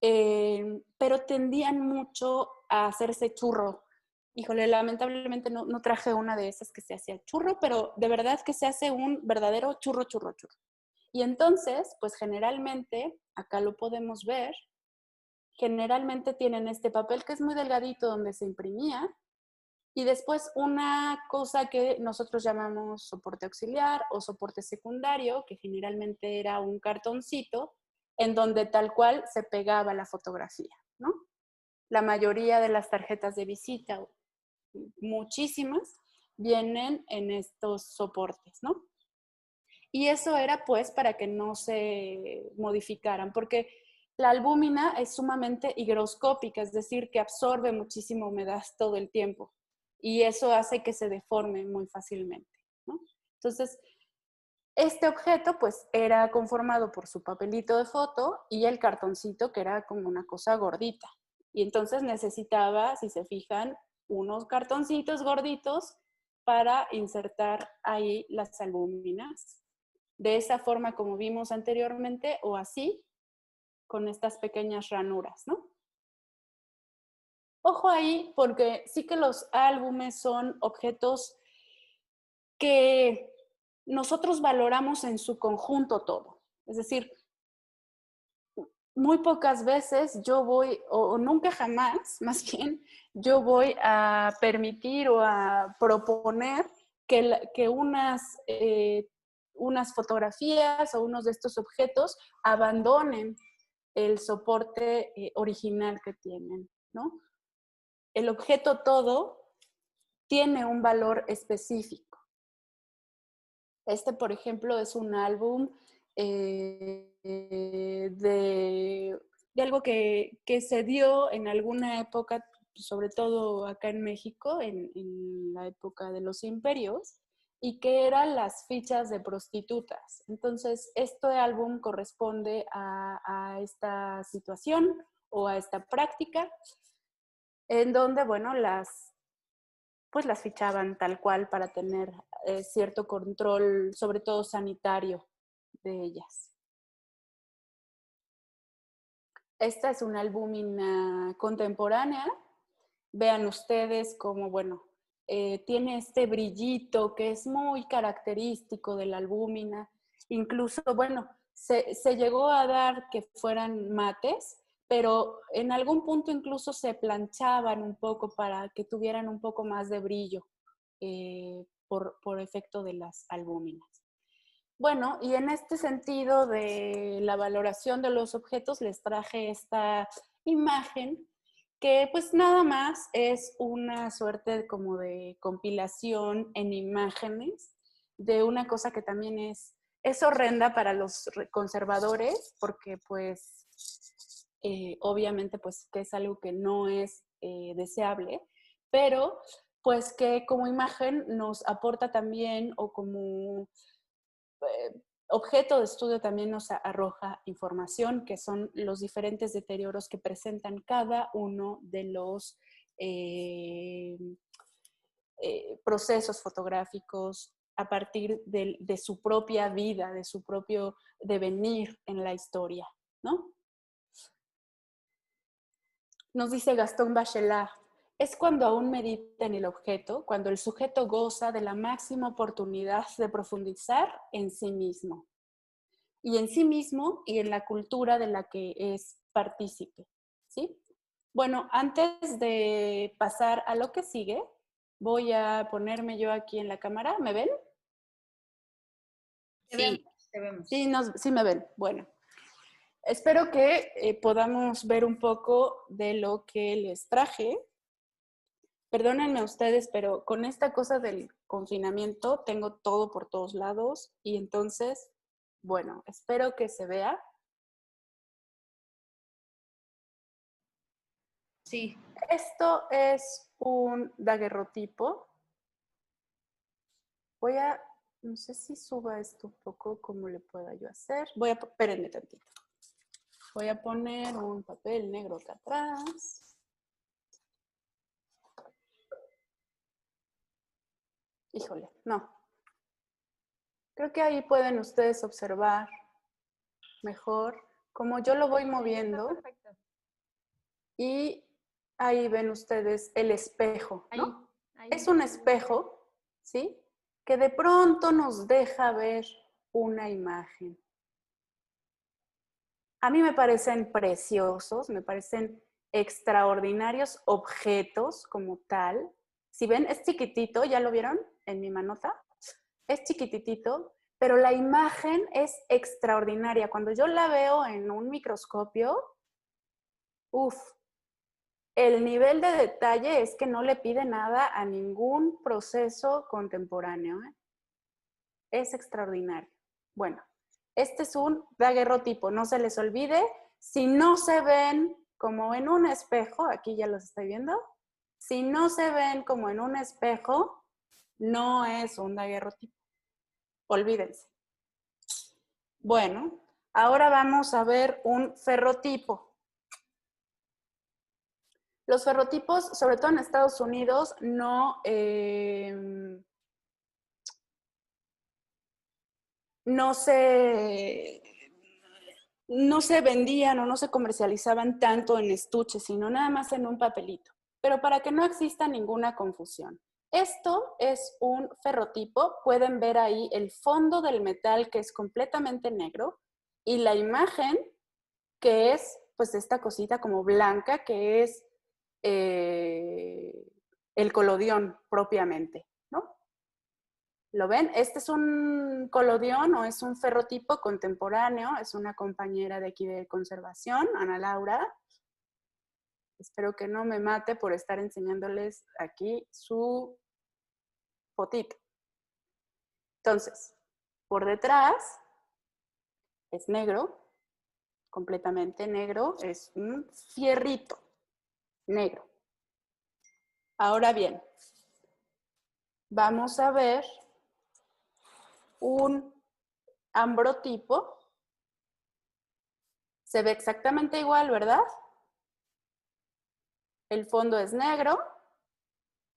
S1: pero tendían mucho a hacerse churro. Híjole, lamentablemente no traje una de esas que se hacía churro, pero de verdad que se hace un verdadero churro. Y entonces, pues generalmente, acá lo podemos ver, generalmente tienen este papel que es muy delgadito donde se imprimía, y después una cosa que nosotros llamamos soporte auxiliar o soporte secundario, que generalmente era un cartoncito en donde tal cual se pegaba la fotografía, ¿no? La mayoría de las tarjetas de visita muchísimas, vienen en estos soportes, ¿no? Y eso era pues para que no se modificaran, porque la albúmina es sumamente higroscópica, es decir, que absorbe muchísima humedad todo el tiempo y eso hace que se deforme muy fácilmente, ¿no? Entonces, este objeto pues era conformado por su papelito de foto y el cartoncito que era como una cosa gordita. Y entonces necesitaba, si se fijan, unos cartoncitos gorditos para insertar ahí las albúminas. De esa forma como vimos anteriormente o así, con estas pequeñas ranuras, ¿no? Ojo ahí porque sí que los álbumes son objetos que nosotros valoramos en su conjunto todo. Es decir, muy pocas veces yo voy, o nunca jamás, más bien, yo voy a permitir o a proponer que unas fotografías o unos de estos objetos abandonen el soporte original que tienen, ¿no? El objeto todo tiene un valor específico. Este, por ejemplo, es un álbum de algo que se dio en alguna época, sobre todo acá en México, en la época de los imperios, y que eran las fichas de prostitutas. Entonces, este álbum corresponde a esta situación o a esta práctica, en donde, bueno, pues las fichaban tal cual para tener cierto control, sobre todo sanitario, de ellas. Esta es una albúmina contemporánea. Vean ustedes cómo, bueno, tiene este brillito que es muy característico de la albúmina. Incluso, bueno, se llegó a dar que fueran mates, pero en algún punto incluso se planchaban un poco para que tuvieran un poco más de brillo por efecto de las albúminas. Bueno, y en este sentido de la valoración de los objetos, les traje esta imagen que pues nada más es una suerte como de compilación en imágenes de una cosa que también es horrenda para los conservadores, porque pues obviamente pues que es algo que no es deseable, pero pues que como imagen nos aporta también o como objeto de estudio también nos arroja información, que son los diferentes deterioros que presentan cada uno de los procesos fotográficos a partir de su propia vida, de su propio devenir en la historia, ¿no? Nos dice Gastón Bachelard, es cuando aún medita en el objeto, cuando el sujeto goza de la máxima oportunidad de profundizar en sí mismo. Y en sí mismo y en la cultura de la que es partícipe, ¿sí? Bueno, antes de pasar a lo que sigue, voy a ponerme yo aquí en la cámara. ¿Me ven? Sí,
S2: Te vemos.
S1: sí, sí me ven. Bueno, espero que podamos ver un poco de lo que les traje. Perdónenme ustedes, pero con esta cosa del confinamiento tengo todo por todos lados y entonces, bueno, espero que se vea.
S2: Sí.
S1: Esto es un daguerrotipo. Voy a, no sé si suba esto un poco, cómo le pueda yo hacer. Espérenme tantito. Voy a poner un papel negro acá atrás. Híjole, no. Creo que ahí pueden ustedes observar mejor cómo yo lo voy moviendo.
S2: Está perfecto.
S1: Y ahí ven ustedes el espejo, ¿no?
S2: Ahí.
S1: Es un espejo, ¿sí? Que de pronto nos deja ver una imagen. A mí me parecen preciosos, me parecen extraordinarios objetos como tal. Si ven, es chiquitito, ¿ya lo vieron en mi manota? Es chiquititito, pero la imagen es extraordinaria. Cuando yo la veo en un microscopio, uff, el nivel de detalle es que no le pide nada a ningún proceso contemporáneo, ¿eh? Es extraordinario. Bueno, este es un daguerrotipo, no se les olvide, si no se ven como en un espejo, aquí ya los estoy viendo, si no se ven como en un espejo, no es un daguerrotipo. Olvídense. Bueno, ahora vamos a ver un ferrotipo. Los ferrotipos, sobre todo en Estados Unidos, no se vendían o no se comercializaban tanto en estuche, sino nada más en un papelito. Pero para que no exista ninguna confusión. Esto es un ferrotipo. Pueden ver ahí el fondo del metal que es completamente negro y la imagen que es pues esta cosita como blanca que es el colodión propiamente, ¿no? ¿Lo ven? Este es un colodión o es un ferrotipo contemporáneo, es una compañera de aquí de conservación, Ana Laura. Espero que no me mate por estar enseñándoles aquí su fotito. Entonces, por detrás es negro, completamente negro, es un fierrito negro. Ahora bien, vamos a ver un ambrotipo. Se ve exactamente igual, ¿verdad? El fondo es negro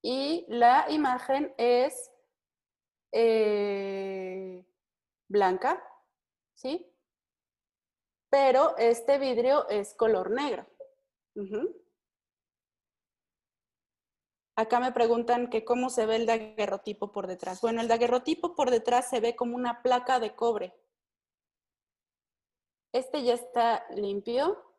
S1: y la imagen es blanca, ¿sí? Pero este vidrio es color negro. Acá me preguntan que cómo se ve el daguerrotipo por detrás. Bueno, el daguerrotipo por detrás se ve como una placa de cobre. Este ya está limpio.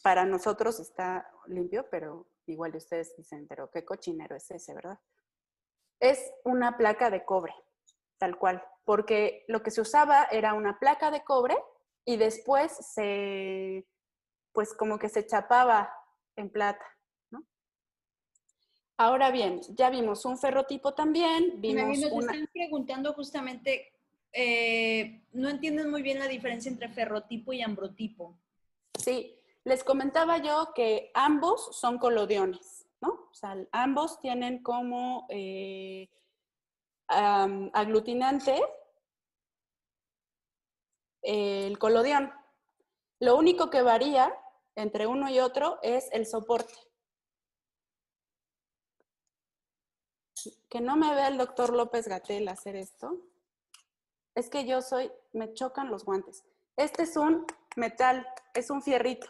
S1: Para nosotros está limpio, pero igual ustedes dicen, pero qué cochinero es ese, ¿verdad? Es una placa de cobre, tal cual, porque lo que se usaba era una placa de cobre y después pues como que se chapaba en plata, ¿no? Ahora bien, ya vimos un ferrotipo también, vimos
S2: Nos están preguntando justamente, no entienden muy bien la diferencia entre ferrotipo y ambrotipo.
S1: Sí, les comentaba yo que ambos son colodiones, ¿no? O sea, ambos tienen como aglutinante el colodión. Lo único que varía entre uno y otro es el soporte. Que no me vea el doctor López Gatell hacer esto. Es que me chocan los guantes. Este es un metal, es un fierrito,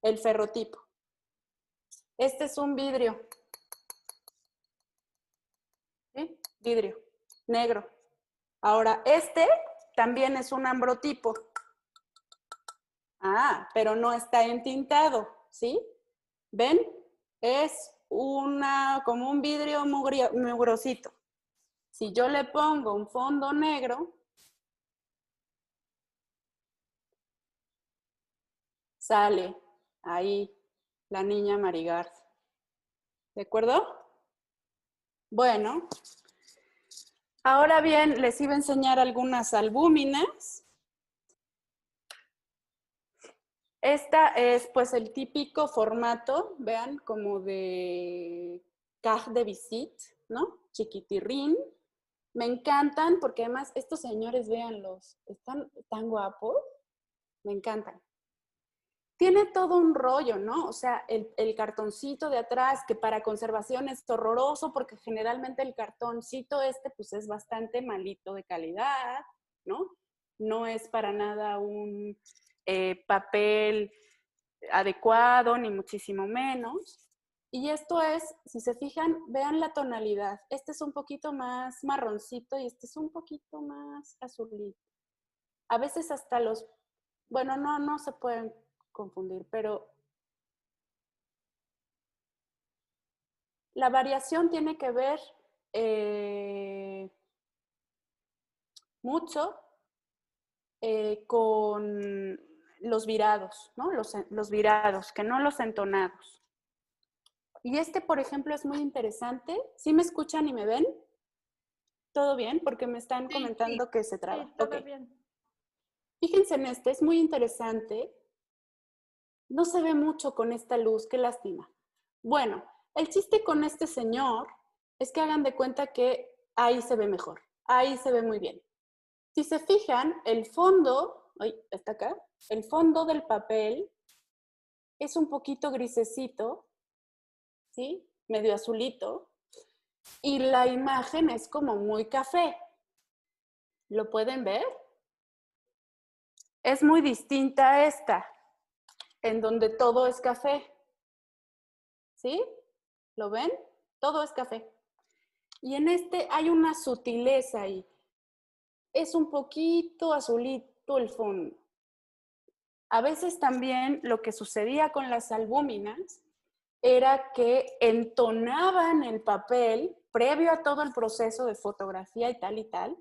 S1: el ferrotipo. Este es un vidrio, ¿sí? Vidrio, negro. Ahora, este también es un ambrotipo. Ah, pero no está entintado, ¿sí? ¿Ven? Es como un vidrio mugrosito. Si yo le pongo un fondo negro, sale ahí la niña Marigard. ¿De acuerdo? Bueno, ahora bien, les iba a enseñar algunas albúminas. Esta es pues el típico formato, vean, como de carte de visite, ¿no? Chiquitirrín. Me encantan porque además estos señores, véanlos, están tan guapos, me encantan. Tiene todo un rollo, ¿no? O sea, el cartoncito de atrás, que para conservación es horroroso porque generalmente el cartoncito pues es bastante malito de calidad, ¿no? No es para nada un papel adecuado, ni muchísimo menos. Y esto es, si se fijan, vean la tonalidad. Este es un poquito más marroncito y este es un poquito más azulito. A veces hasta bueno, no se pueden confundir, pero la variación tiene que ver mucho con los virados, ¿no? Los virados, que no los entonados. Y este, por ejemplo, es muy interesante. ¿Sí me escuchan y me ven? ¿Todo bien? Porque me están comentando que se traba.
S2: Sí, todo
S1: Ok.
S2: bien.
S1: Fíjense en este, es muy interesante. No se ve mucho con esta luz, qué lástima. Bueno, el chiste con este señor es que hagan de cuenta que ahí se ve mejor, ahí se ve muy bien. Si se fijan, el fondo, ay, está acá, el fondo del papel es un poquito grisecito, ¿sí? Medio azulito, y la imagen es como muy café. ¿Lo pueden ver? Es muy distinta a esta, en donde todo es café. ¿Sí? ¿Lo ven? Todo es café. Y en este hay una sutileza ahí. Es un poquito azulito el fondo. A veces también lo que sucedía con las albúminas era que entonaban el papel previo a todo el proceso de fotografía y tal,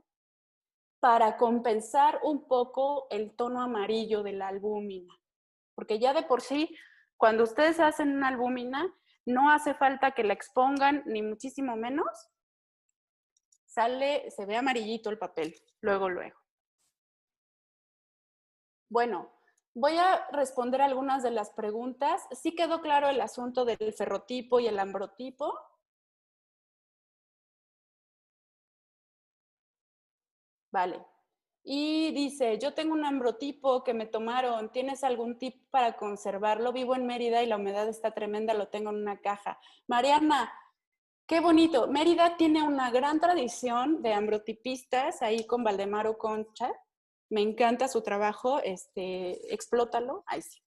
S1: para compensar un poco el tono amarillo de la albúmina. Porque ya de por sí, cuando ustedes hacen una albúmina, no hace falta que la expongan, ni muchísimo menos. Sale, se ve amarillito el papel, luego. Bueno, voy a responder algunas de las preguntas. ¿Sí quedó claro el asunto del ferrotipo y el ambrotipo? Vale. Y dice, yo tengo un ambrotipo que me tomaron, ¿tienes algún tip para conservarlo? Vivo en Mérida y la humedad está tremenda, lo tengo en una caja. Mariana, qué bonito. Mérida tiene una gran tradición de ambrotipistas ahí con Valdemaro Concha. Me encanta su trabajo, explótalo. Ay, sí.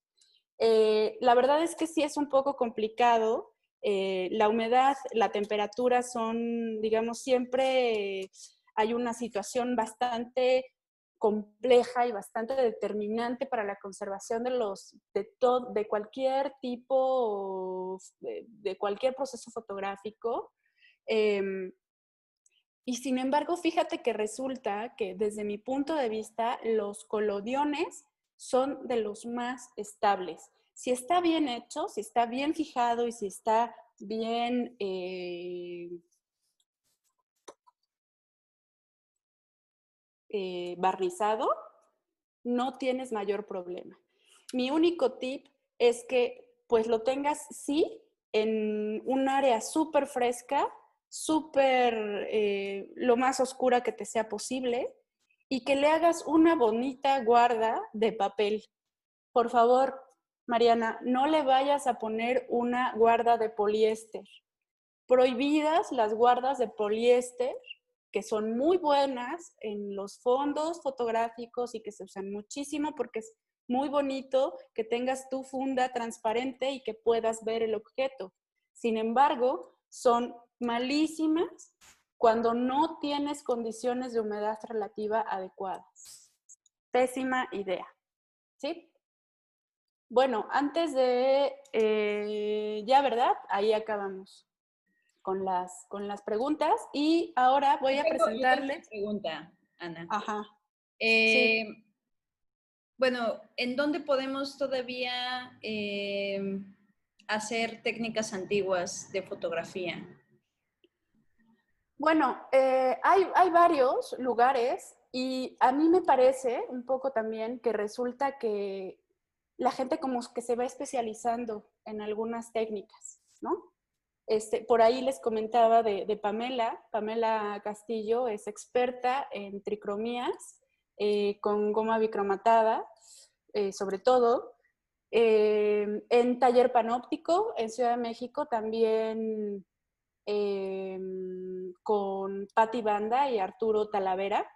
S1: La verdad es que sí es un poco complicado. La humedad, la temperatura son, digamos, siempre hay una situación bastante compleja y bastante determinante para la conservación de cualquier tipo, de cualquier proceso fotográfico. Y sin embargo, fíjate que resulta que desde mi punto de vista, los colodiones son de los más estables. Si está bien hecho, si está bien fijado y si está bien barnizado, no tienes mayor problema. Mi único tip es que pues lo tengas, sí, en un área súper fresca, súper, lo más oscura que te sea posible, y que le hagas una bonita guarda de papel. Por favor, Mariana, no le vayas a poner una guarda de poliéster. Prohibidas las guardas de poliéster, que son muy buenas en los fondos fotográficos y que se usan muchísimo porque es muy bonito que tengas tu funda transparente y que puedas ver el objeto. Sin embargo, son malísimas cuando no tienes condiciones de humedad relativa adecuadas. Pésima idea, ¿sí? Bueno, antes de, ya, ¿verdad? Ahí acabamos con las preguntas y ahora voy a
S2: Yo tengo una
S1: presentarles.
S2: pregunta, Ana.
S1: Ajá, sí.
S2: Eh, bueno, ¿en dónde podemos todavía hacer técnicas antiguas de fotografía?
S1: Bueno, hay varios lugares y a mí me parece un poco también que resulta que la gente como que se va especializando en algunas técnicas, ¿no? Por ahí les comentaba de Pamela. Pamela Castillo es experta en tricromías con goma bicromatada, sobre todo. En Taller Panóptico, en Ciudad de México, también con Patti Banda y Arturo Talavera.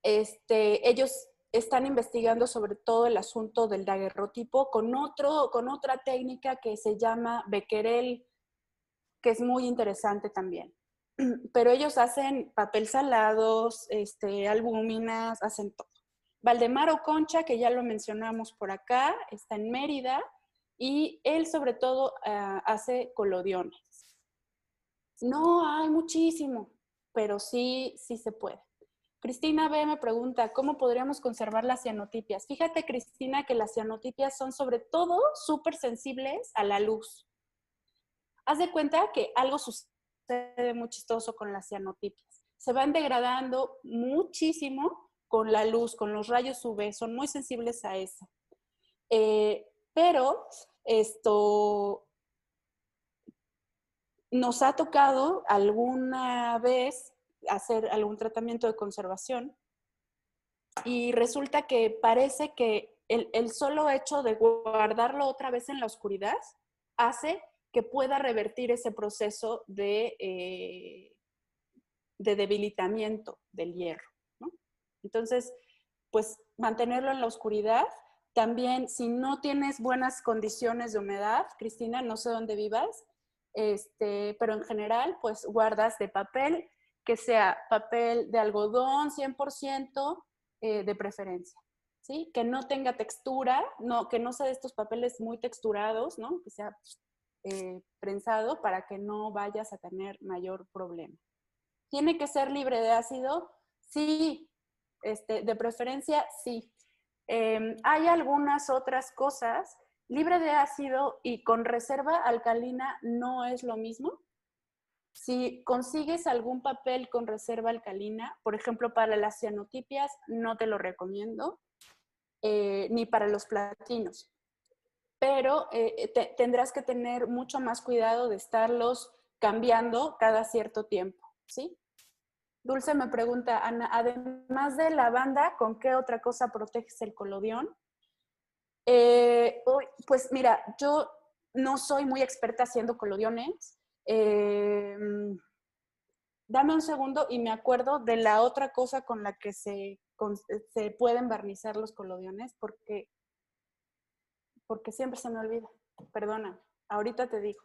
S1: Ellos están investigando sobre todo el asunto del daguerrotipo con otra técnica que se llama Becquerel, que es muy interesante también. Pero ellos hacen papel salados, albúminas, hacen todo. Valdemaro Concha, que ya lo mencionamos por acá, está en Mérida y él sobre todo hace colodiones. No hay muchísimo, pero sí se puede. Cristina B. me pregunta, ¿cómo podríamos conservar las cianotipias? Fíjate, Cristina, que las cianotipias son sobre todo súper sensibles a la luz. Haz de cuenta que algo sucede muy chistoso con las cianotipias. Se van degradando muchísimo con la luz, con los rayos UV, son muy sensibles a eso. Pero esto nos ha tocado alguna vez hacer algún tratamiento de conservación y resulta que parece que el solo hecho de guardarlo otra vez en la oscuridad hace que pueda revertir ese proceso de debilitamiento del hierro, ¿no? Entonces, pues mantenerlo en la oscuridad. También, si no tienes buenas condiciones de humedad, Cristina, no sé dónde vivas, pero en general, pues guardas de papel, que sea papel de algodón 100%, de preferencia, ¿sí? Que no tenga textura, no, que no sea de estos papeles muy texturados, ¿no? Que sea prensado para que no vayas a tener mayor problema. ¿Tiene que ser libre de ácido? Sí, de preferencia sí. Hay algunas otras cosas. Libre de ácido y con reserva alcalina no es lo mismo. Si consigues algún papel con reserva alcalina, por ejemplo, para las cianotipias, no te lo recomiendo, ni para los platinos. Pero tendrás que tener mucho más cuidado de estarlos cambiando cada cierto tiempo, ¿sí? Dulce me pregunta, Ana, además de lavanda, ¿con qué otra cosa proteges el colodión? Pues mira, yo no soy muy experta haciendo colodiones. Dame un segundo y me acuerdo de la otra cosa con la que se pueden barnizar los colodiones, porque siempre se me olvida. Perdona, ahorita te digo.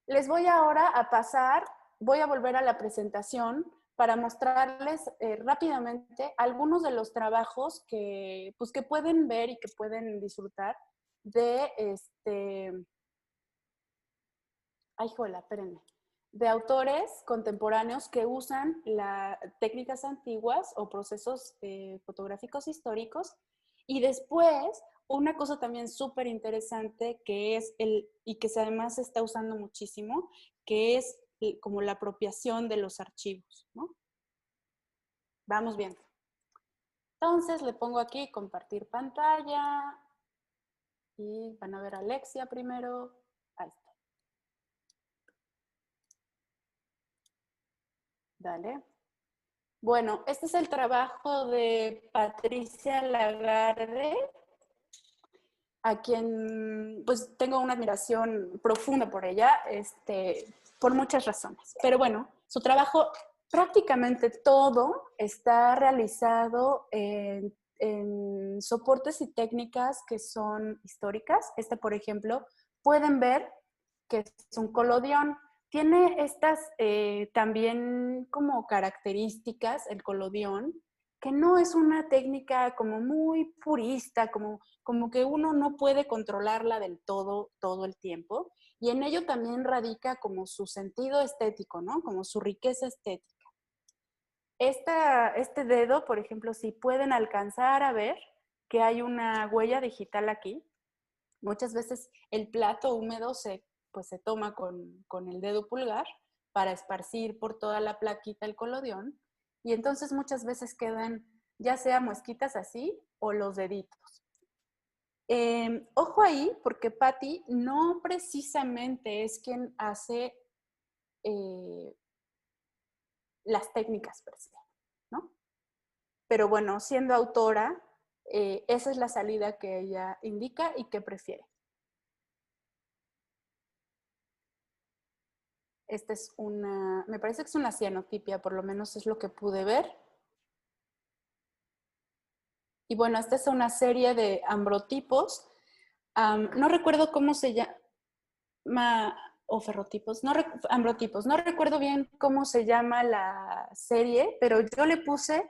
S1: Les voy ahora a pasar, voy a volver a la presentación para mostrarles rápidamente algunos de los trabajos que pueden ver y que pueden disfrutar de espérenme, de autores contemporáneos que usan técnicas antiguas o procesos fotográficos históricos. Y después, una cosa también súper interesante que es y que además se está usando muchísimo, que es como la apropiación de los archivos, ¿no? Vamos viendo. Entonces le pongo aquí compartir pantalla y van a ver a Alexia primero. Ahí está. Dale. Bueno, este es el trabajo de Patricia Lagarde, a quien pues tengo una admiración profunda por ella, por muchas razones. Pero bueno, su trabajo prácticamente todo está realizado en soportes y técnicas que son históricas. Por ejemplo, pueden ver que es un colodión. Tiene estas también como características, el colodión, que no es una técnica como muy purista, como que uno no puede controlarla del todo el tiempo. Y en ello también radica como su sentido estético, ¿no? Como su riqueza estética. Este dedo, por ejemplo, si pueden alcanzar a ver que hay una huella digital aquí, muchas veces el plato húmedo se toma con el dedo pulgar para esparcir por toda la plaquita el colodión y entonces muchas veces quedan ya sea muesquitas así o los deditos. Ojo ahí, porque Patti no precisamente es quien hace las técnicas per se, ¿no? Pero bueno, siendo autora, esa es la salida que ella indica y que prefiere. Esta es me parece que es una cianotipia, por lo menos es lo que pude ver. Y bueno, esta es una serie de ambrotipos. No recuerdo cómo se llama, o ferrotipos, ambrotipos. No recuerdo bien cómo se llama la serie, pero yo le puse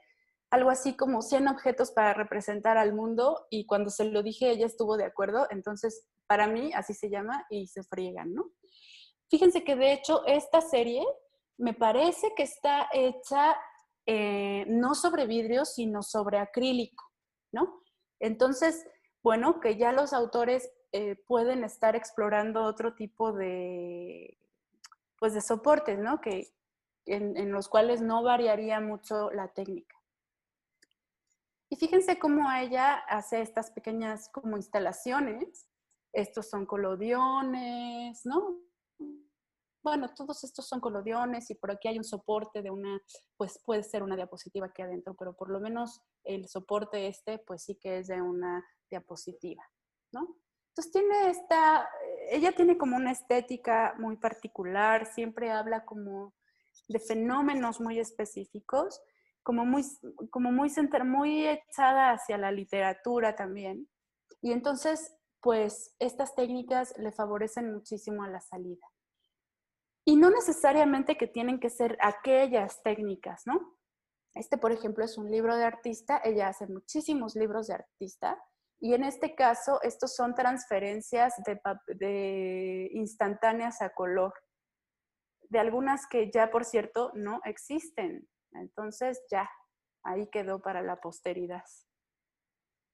S1: algo así como 100 objetos para representar al mundo y cuando se lo dije ella estuvo de acuerdo, entonces para mí así se llama y se friegan, ¿no? Fíjense que de hecho esta serie me parece que está hecha no sobre vidrio, sino sobre acrílico, ¿no? Entonces, bueno, que ya los autores pueden estar explorando otro tipo de, pues de soportes, ¿no? En los cuales no variaría mucho la técnica. Y fíjense cómo ella hace estas pequeñas como instalaciones. Estos son colodiones, ¿no? Bueno, todos estos son colodiones y por aquí hay un soporte de una, pues puede ser una diapositiva aquí adentro, pero por lo menos el soporte pues sí que es de una diapositiva, ¿no? Entonces ella tiene como una estética muy particular, siempre habla como de fenómenos muy específicos, muy echada hacia la literatura también. Y entonces, pues estas técnicas le favorecen muchísimo a la salida. Y no necesariamente que tienen que ser aquellas técnicas, ¿no? Por ejemplo, es un libro de artista, ella hace muchísimos libros de artista, y en este caso, estos son transferencias de instantáneas a color, de algunas que ya, por cierto, no existen. Entonces, ya, ahí quedó para la posteridad.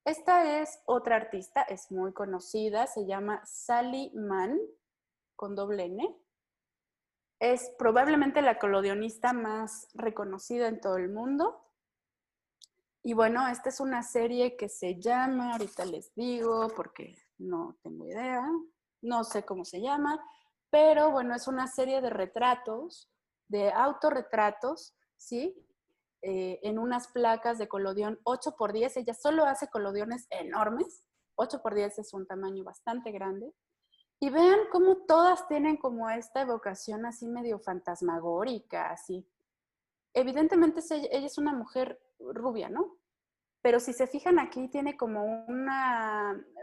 S1: Esta es otra artista, es muy conocida, se llama Sally Mann, con doble N. Es probablemente la colodionista más reconocida en todo el mundo. Y bueno, esta es una serie que se llama, ahorita les digo porque no tengo idea, no sé cómo se llama, pero bueno, es una serie de retratos, de autorretratos, ¿sí? En unas placas de colodión 8x10, ella solo hace colodiones enormes, 8x10 es un tamaño bastante grande, y vean cómo todas tienen como esta evocación así medio fantasmagórica, así. Evidentemente ella es una mujer rubia, ¿no? Pero si se fijan aquí tiene como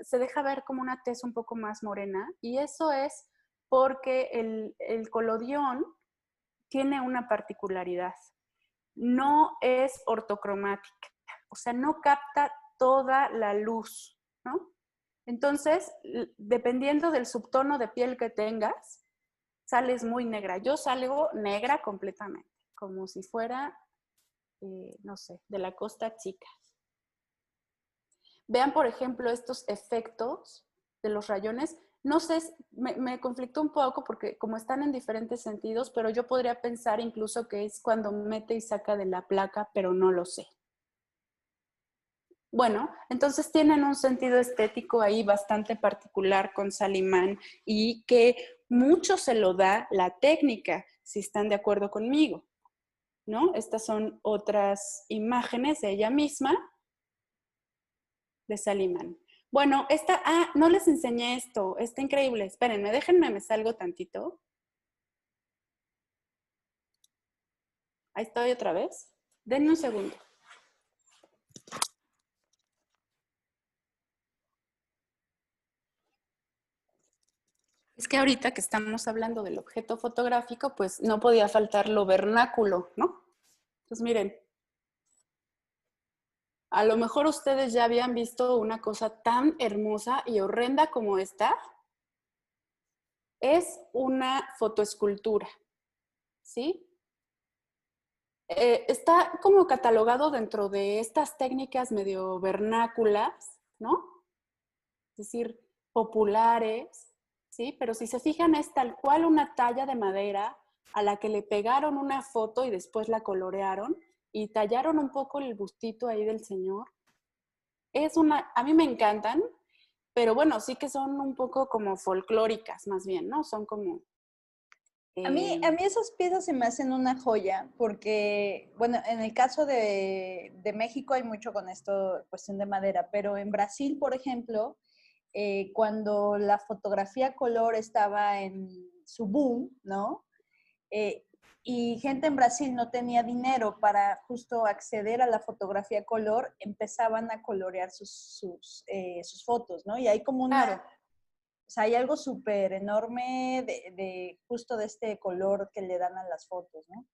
S1: se deja ver como una tez un poco más morena, y eso es porque el colodión tiene una particularidad. No es ortocromática, o sea, no capta toda la luz, ¿no? Entonces, dependiendo del subtono de piel que tengas, sales muy negra. Yo salgo negra completamente, como si fuera, no sé, de la Costa Chica. Vean, por ejemplo, estos efectos de los rayones. No sé, me conflictó un poco porque como están en diferentes sentidos, pero yo podría pensar incluso que es cuando mete y saca de la placa, pero no lo sé. Bueno, entonces tienen un sentido estético ahí bastante particular con Salimán y que mucho se lo da la técnica, si están de acuerdo conmigo, ¿no? Estas son otras imágenes de ella misma, de Salimán. Bueno, no les enseñé esto, está increíble. Espérenme, déjenme, me salgo tantito. Ahí estoy otra vez. Denme un segundo. Es que ahorita que estamos hablando del objeto fotográfico, pues no podía faltar lo vernáculo, ¿no? Entonces miren, a lo mejor ustedes ya habían visto una cosa tan hermosa y horrenda como esta. Es una fotoescultura, ¿sí? Está como catalogado dentro de estas técnicas medio vernáculas, ¿no? Es decir, populares, ¿sí? Pero si se fijan es tal cual una talla de madera a la que le pegaron una foto y después la colorearon y tallaron un poco el bustito ahí del señor. A mí me encantan, pero bueno, sí que son un poco como folclóricas más bien, ¿no? Son como...
S2: A mí esas piezas se me hacen una joya porque, bueno, en el caso de México hay mucho con esto, cuestión de madera, pero en Brasil, por ejemplo, cuando la fotografía color estaba en su boom, ¿no? Eh, y gente en Brasil no tenía dinero para justo acceder a la fotografía color, empezaban a colorear sus fotos, ¿no? Y hay como
S1: Claro.
S2: o sea, hay algo súper enorme de justo de este color que le dan a las fotos, ¿no?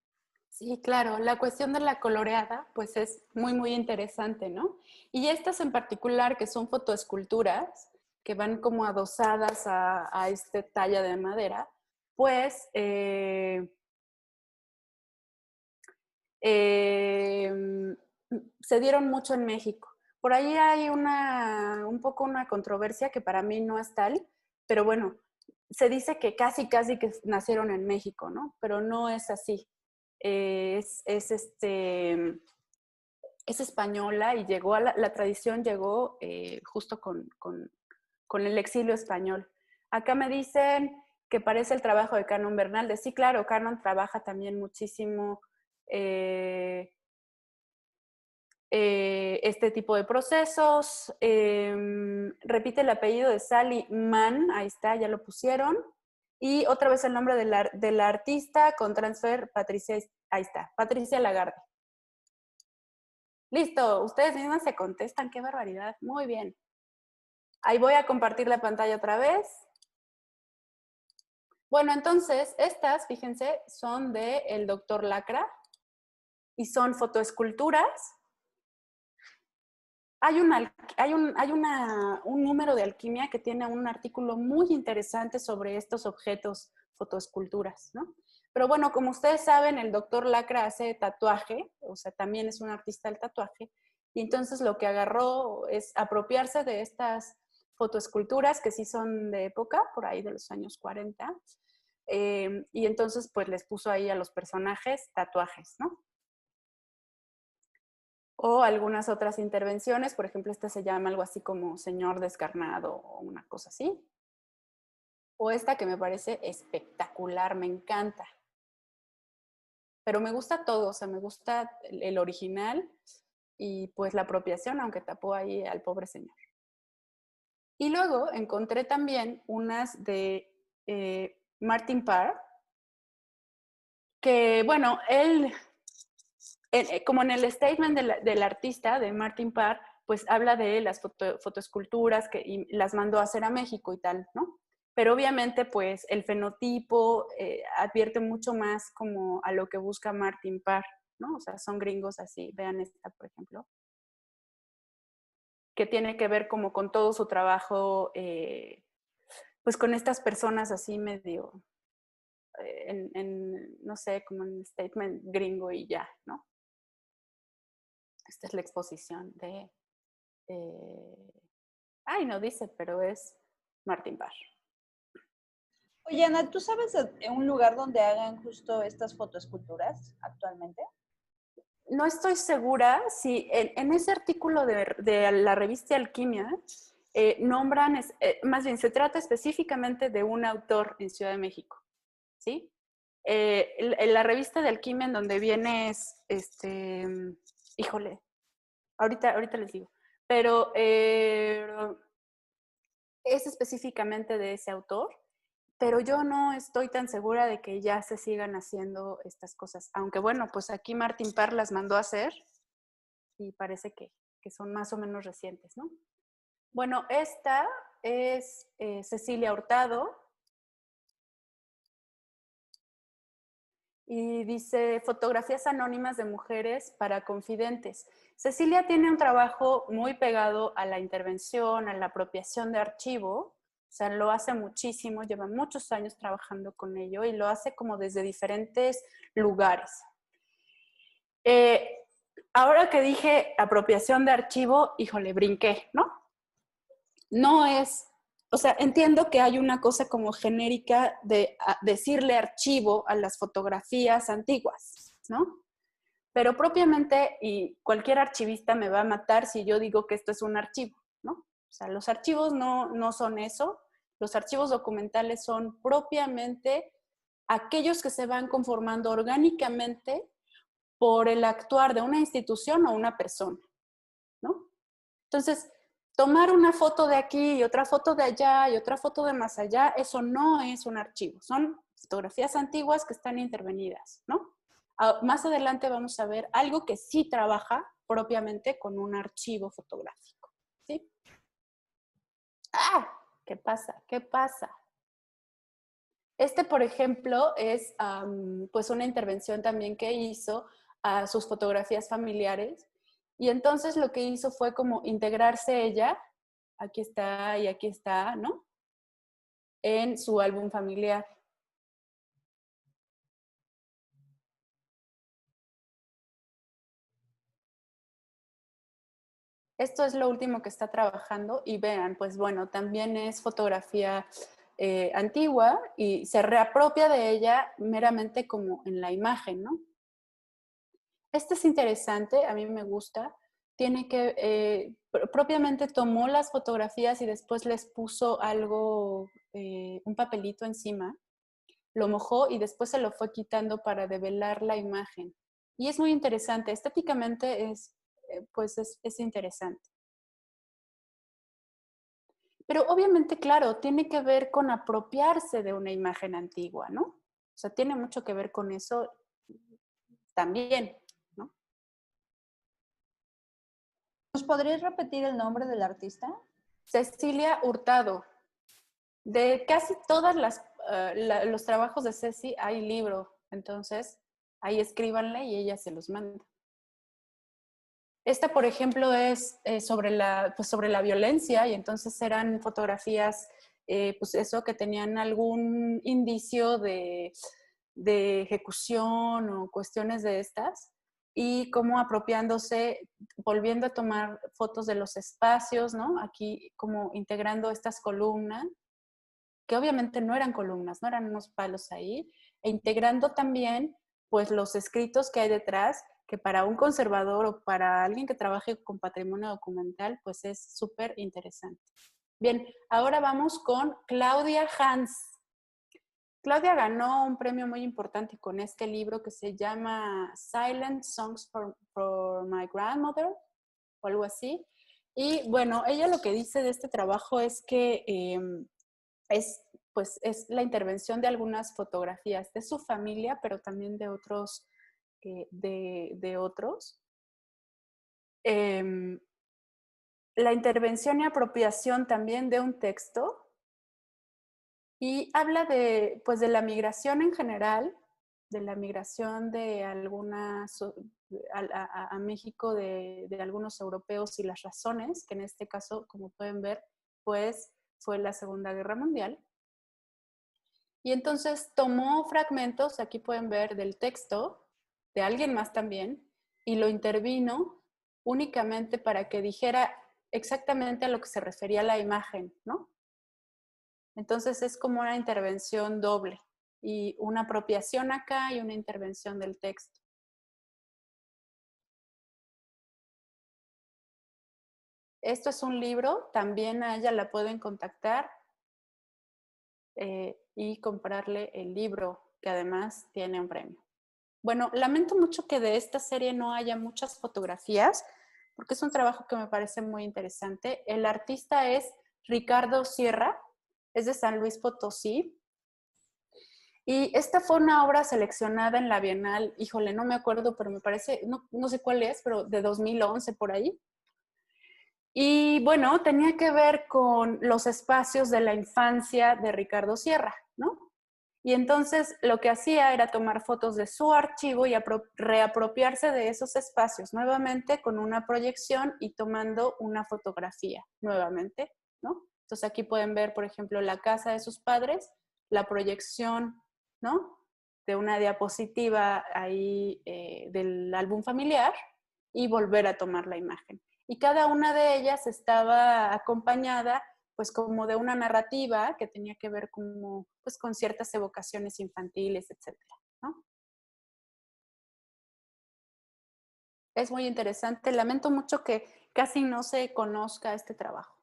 S1: Sí, claro, la cuestión de la coloreada pues es muy, muy interesante, ¿no? Y estas en particular que son fotoesculturas, que van como adosadas a este talla de madera, pues se dieron mucho en México. Por ahí hay un poco una controversia que para mí no es tal, pero bueno, se dice que casi que nacieron en México, ¿no? Pero no es así. Es española y llegó a la tradición llegó justo con el exilio español. Acá me dicen que parece el trabajo de Canon Bernal. Sí, claro, Canon trabaja también muchísimo este tipo de procesos. Repite el apellido de Sally Mann, ahí está, ya lo pusieron. Y otra vez el nombre de la artista con transfer, Patricia, ahí está, Patricia Lagarde. Listo, ustedes mismas se contestan, qué barbaridad, muy bien. Ahí voy a compartir la pantalla otra vez. Bueno, entonces, estas, fíjense, son del doctor Lacra y son fotoesculturas. Hay un número de alquimia que tiene un artículo muy interesante sobre estos objetos, fotoesculturas, ¿no? Pero bueno, como ustedes saben, el doctor Lacra hace tatuaje, o sea, también es un artista del tatuaje, y entonces lo que agarró es apropiarse de estas fotoesculturas que sí son de época, por ahí de los años 40, y entonces pues les puso ahí a los personajes tatuajes, ¿no? O algunas otras intervenciones, por ejemplo, esta se llama algo así como Señor Descarnado o una cosa así. O esta que me parece espectacular, me encanta. Pero me gusta todo, o sea, me gusta el original y pues la apropiación, aunque tapó ahí al pobre señor. Y luego encontré también unas de Martin Parr, que bueno, él como en el statement del artista, de Martin Parr, pues habla de las fotoesculturas que las mandó a hacer a México y tal, ¿no? Pero obviamente, pues el fenotipo advierte mucho más como a lo que busca Martin Parr, ¿no? O sea, son gringos así. Vean esta, por ejemplo, que tiene que ver como con todo su trabajo, pues con estas personas así medio, no sé, como en statement gringo y ya, ¿no? Esta es la exposición de... ay, no dice, pero es Martin Parr.
S2: Oye, Ana, ¿tú sabes de un lugar donde hagan justo estas fotoesculturas actualmente?
S1: No estoy segura si en ese artículo de la revista Alquimia nombran, más bien se trata específicamente de un autor en Ciudad de México, ¿sí? En la revista de Alquimia en donde viene es, híjole, ahorita les digo, pero es específicamente de ese autor, pero yo no estoy tan segura de que ya se sigan haciendo estas cosas. Aunque bueno, pues aquí Martin Parr las mandó a hacer y parece que son más o menos recientes, ¿no? Bueno, esta es Cecilia Hurtado y dice fotografías anónimas de mujeres para confidentes. Cecilia tiene un trabajo muy pegado a la intervención, a la apropiación de archivo. O sea, lo hace muchísimo, lleva muchos años trabajando con ello y lo hace como desde diferentes lugares. Ahora que dije apropiación de archivo, híjole, brinqué, ¿no? No es, o sea, entiendo que hay una cosa como genérica de decirle archivo a las fotografías antiguas, ¿no? Pero propiamente, y cualquier archivista me va a matar si yo digo que esto es un archivo, ¿no? O sea, los archivos no son eso. Los archivos documentales son propiamente aquellos que se van conformando orgánicamente por el actuar de una institución o una persona, ¿no? Entonces, tomar una foto de aquí y otra foto de allá y otra foto de más allá, eso no es un archivo. Son fotografías antiguas que están intervenidas, ¿no? Más adelante vamos a ver algo que sí trabaja propiamente con un archivo fotográfico, ¿sí? ¡Ah! ¿Qué pasa? ¿Qué pasa? Este, por ejemplo, es pues una intervención también que hizo a sus fotografías familiares. Y entonces lo que hizo fue como integrarse ella, aquí está y aquí está, ¿no? En su álbum familiar. Esto es lo último que está trabajando y vean, pues bueno, también es fotografía antigua y se reapropia de ella meramente como en la imagen, ¿no? Este es interesante, a mí me gusta. Tiene que, propiamente tomó las fotografías y después les puso algo, un papelito encima, lo mojó y después se lo fue quitando para develar la imagen. Y es muy interesante, estéticamente es, pues es interesante. Pero obviamente, claro, tiene que ver con apropiarse de una imagen antigua, ¿no? O sea, tiene mucho que ver con eso también, ¿no?
S2: ¿Nos podrías repetir el nombre del artista?
S1: Cecilia Hurtado. De casi todas los trabajos de Ceci hay libro, entonces ahí escríbanle y ella se los manda. Esta, por ejemplo, es sobre la violencia y entonces eran fotografías, pues eso, que tenían algún indicio de ejecución o cuestiones de estas y como apropiándose, volviendo a tomar fotos de los espacios, ¿no? Aquí como integrando estas columnas, que obviamente no eran columnas, no eran unos palos ahí, e integrando también pues los escritos que hay detrás, que para un conservador o para alguien que trabaje con patrimonio documental, pues es súper interesante. Bien, ahora vamos con Claudia Hans. Claudia ganó un premio muy importante con este libro que se llama Silent Songs for My Grandmother, o algo así. Y bueno, ella lo que dice de este trabajo es que es la intervención de algunas fotografías de su familia, pero también de otros. La intervención y apropiación también de un texto y habla pues, de la migración en general, de la migración de a México de algunos europeos y las razones, que en este caso, como pueden ver, pues fue la Segunda Guerra Mundial. Y entonces tomó fragmentos, aquí pueden ver, del texto, de alguien más también, y lo intervino únicamente para que dijera exactamente a lo que se refería la imagen, ¿no? Entonces es como una intervención doble, y una apropiación acá y una intervención del texto. Esto es un libro, también a ella la pueden contactar y comprarle el libro, que además tiene un premio. Bueno, lamento mucho que de esta serie no haya muchas fotografías, porque es un trabajo que me parece muy interesante. El artista es Ricardo Sierra, es de San Luis Potosí. Y esta fue una obra seleccionada en la Bienal, híjole, no me acuerdo, pero me parece, no sé cuál es, pero de 2011 por ahí. Y bueno, tenía que ver con los espacios de la infancia de Ricardo Sierra, ¿no? Y entonces lo que hacía era tomar fotos de su archivo y reapropiarse de esos espacios nuevamente con una proyección y tomando una fotografía nuevamente, ¿no? Entonces aquí pueden ver, por ejemplo, la casa de sus padres, la proyección, ¿no? De una diapositiva ahí del álbum familiar y volver a tomar la imagen. Y cada una de ellas estaba acompañada pues como de una narrativa que tenía que ver como, pues, con ciertas evocaciones infantiles, etcétera, ¿no? Es muy interesante. Lamento mucho que casi no se conozca este trabajo.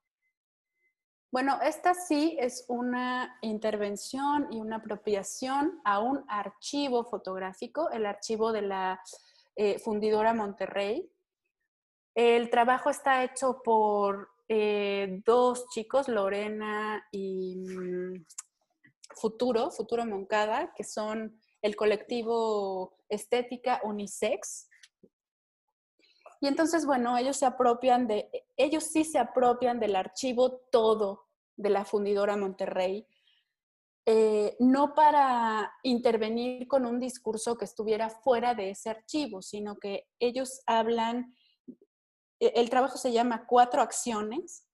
S1: Bueno, esta sí es una intervención y una apropiación a un archivo fotográfico, el archivo de la Fundidora Monterrey. El trabajo está hecho por dos chicos, Lorena y Futuro Moncada, que son el colectivo Estética Unisex. Y entonces, bueno, ellos sí se apropian del archivo todo de la Fundidora Monterrey, no para intervenir con un discurso que estuviera fuera de ese archivo, sino que ellos hablan, el trabajo se llama 4 acciones: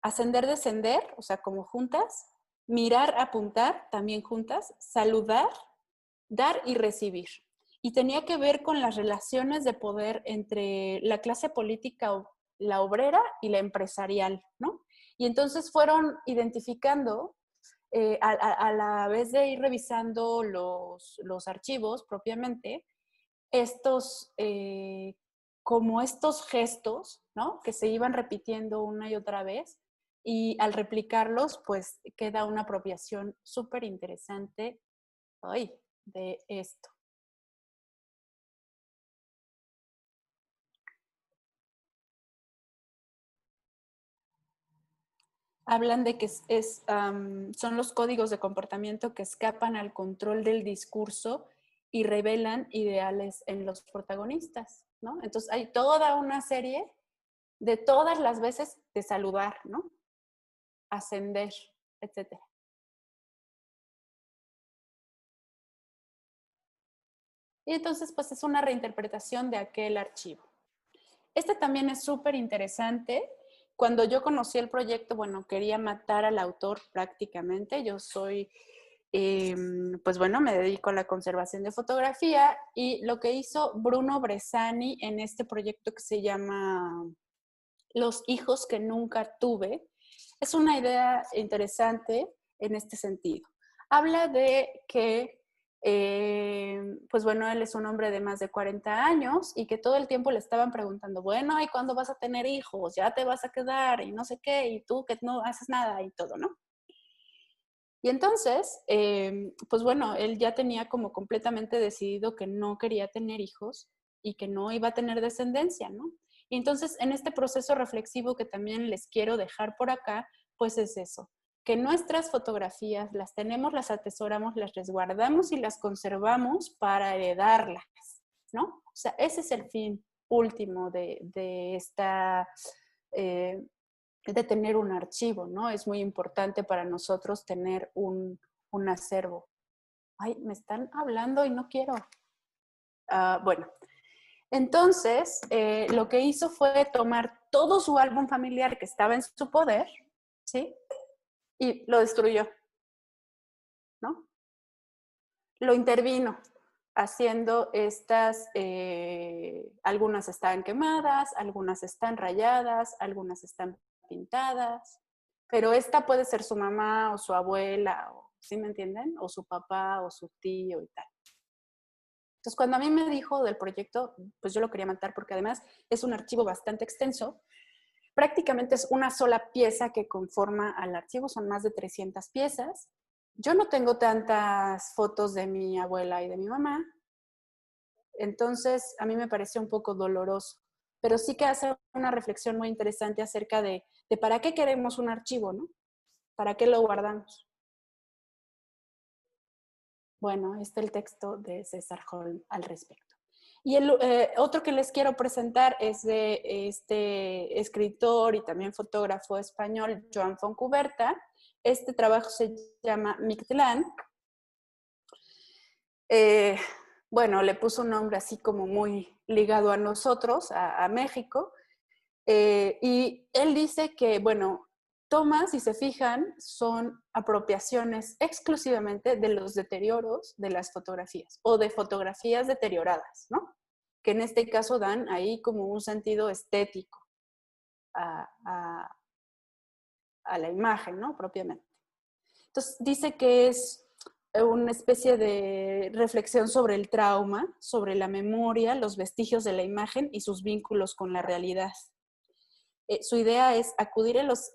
S1: ascender, descender, o sea, como juntas; mirar, apuntar, también juntas; saludar, dar y recibir. Y tenía que ver con las relaciones de poder entre la clase política la obrera y la empresarial, ¿no? Y entonces fueron identificando, a la vez de ir revisando los archivos propiamente, estos, como estos gestos, ¿no? Que se iban repitiendo una y otra vez, y al replicarlos, pues queda una apropiación súper interesante, ay, de esto. Hablan de que son los códigos de comportamiento que escapan al control del discurso y revelan ideales en los protagonistas, ¿no? Entonces hay toda una serie de todas las veces de saludar, ¿no? Ascender, etcétera. Y entonces, pues es una reinterpretación de aquel archivo. Este también es súper interesante. Cuando yo conocí el proyecto, bueno, quería matar al autor prácticamente. Yo soy, pues bueno, me dedico a la conservación de fotografía, y lo que hizo Bruno Bresani en este proyecto que se llama Los hijos que nunca tuve, es una idea interesante en este sentido. Habla de que, pues bueno, él es un hombre de más de 40 años y que todo el tiempo le estaban preguntando, bueno, ¿y cuándo vas a tener hijos? ¿Ya te vas a quedar? Y no sé qué, y tú que no haces nada y todo, ¿no? Y entonces, pues bueno, él ya tenía como completamente decidido que no quería tener hijos y que no iba a tener descendencia, ¿no? Y entonces, en este proceso reflexivo que también les quiero dejar por acá, pues es eso, que nuestras fotografías las tenemos, las atesoramos, las resguardamos y las conservamos para heredarlas, ¿no? O sea, ese es el fin último de esta... de tener un archivo, ¿no? Es muy importante para nosotros tener un acervo. Ay, me están hablando y no quiero. Bueno, entonces lo que hizo fue tomar todo su álbum familiar que estaba en su poder, ¿sí? Y lo destruyó, ¿no? Lo intervino haciendo estas, algunas están quemadas, algunas están rayadas, algunas están pintadas, pero esta puede ser su mamá o su abuela, o, ¿sí me entienden? O su papá o su tío y tal. Entonces, cuando a mí me dijo del proyecto, pues yo lo quería matar porque además es un archivo bastante extenso. Prácticamente es una sola pieza que conforma al archivo, son más de 300 piezas. Yo no tengo tantas fotos de mi abuela y de mi mamá, entonces a mí me pareció un poco doloroso, pero sí que hace una reflexión muy interesante acerca de para qué queremos un archivo, ¿no? ¿Para qué lo guardamos? Bueno, este es el texto de César Holm al respecto. Y el otro que les quiero presentar es de este escritor y también fotógrafo español, Joan Fontcuberta. Este trabajo se llama Mictlán. Bueno, le puso un nombre así como muy ligado a nosotros, a México. Y él dice que, bueno, tomas, si se fijan, son apropiaciones exclusivamente de los deterioros de las fotografías o de fotografías deterioradas, ¿no? Que en este caso dan ahí como un sentido estético a, a, a la imagen, ¿no? Propiamente. Entonces dice que es una especie de reflexión sobre el trauma, sobre la memoria, los vestigios de la imagen y sus vínculos con la realidad. Su idea es acudir a los,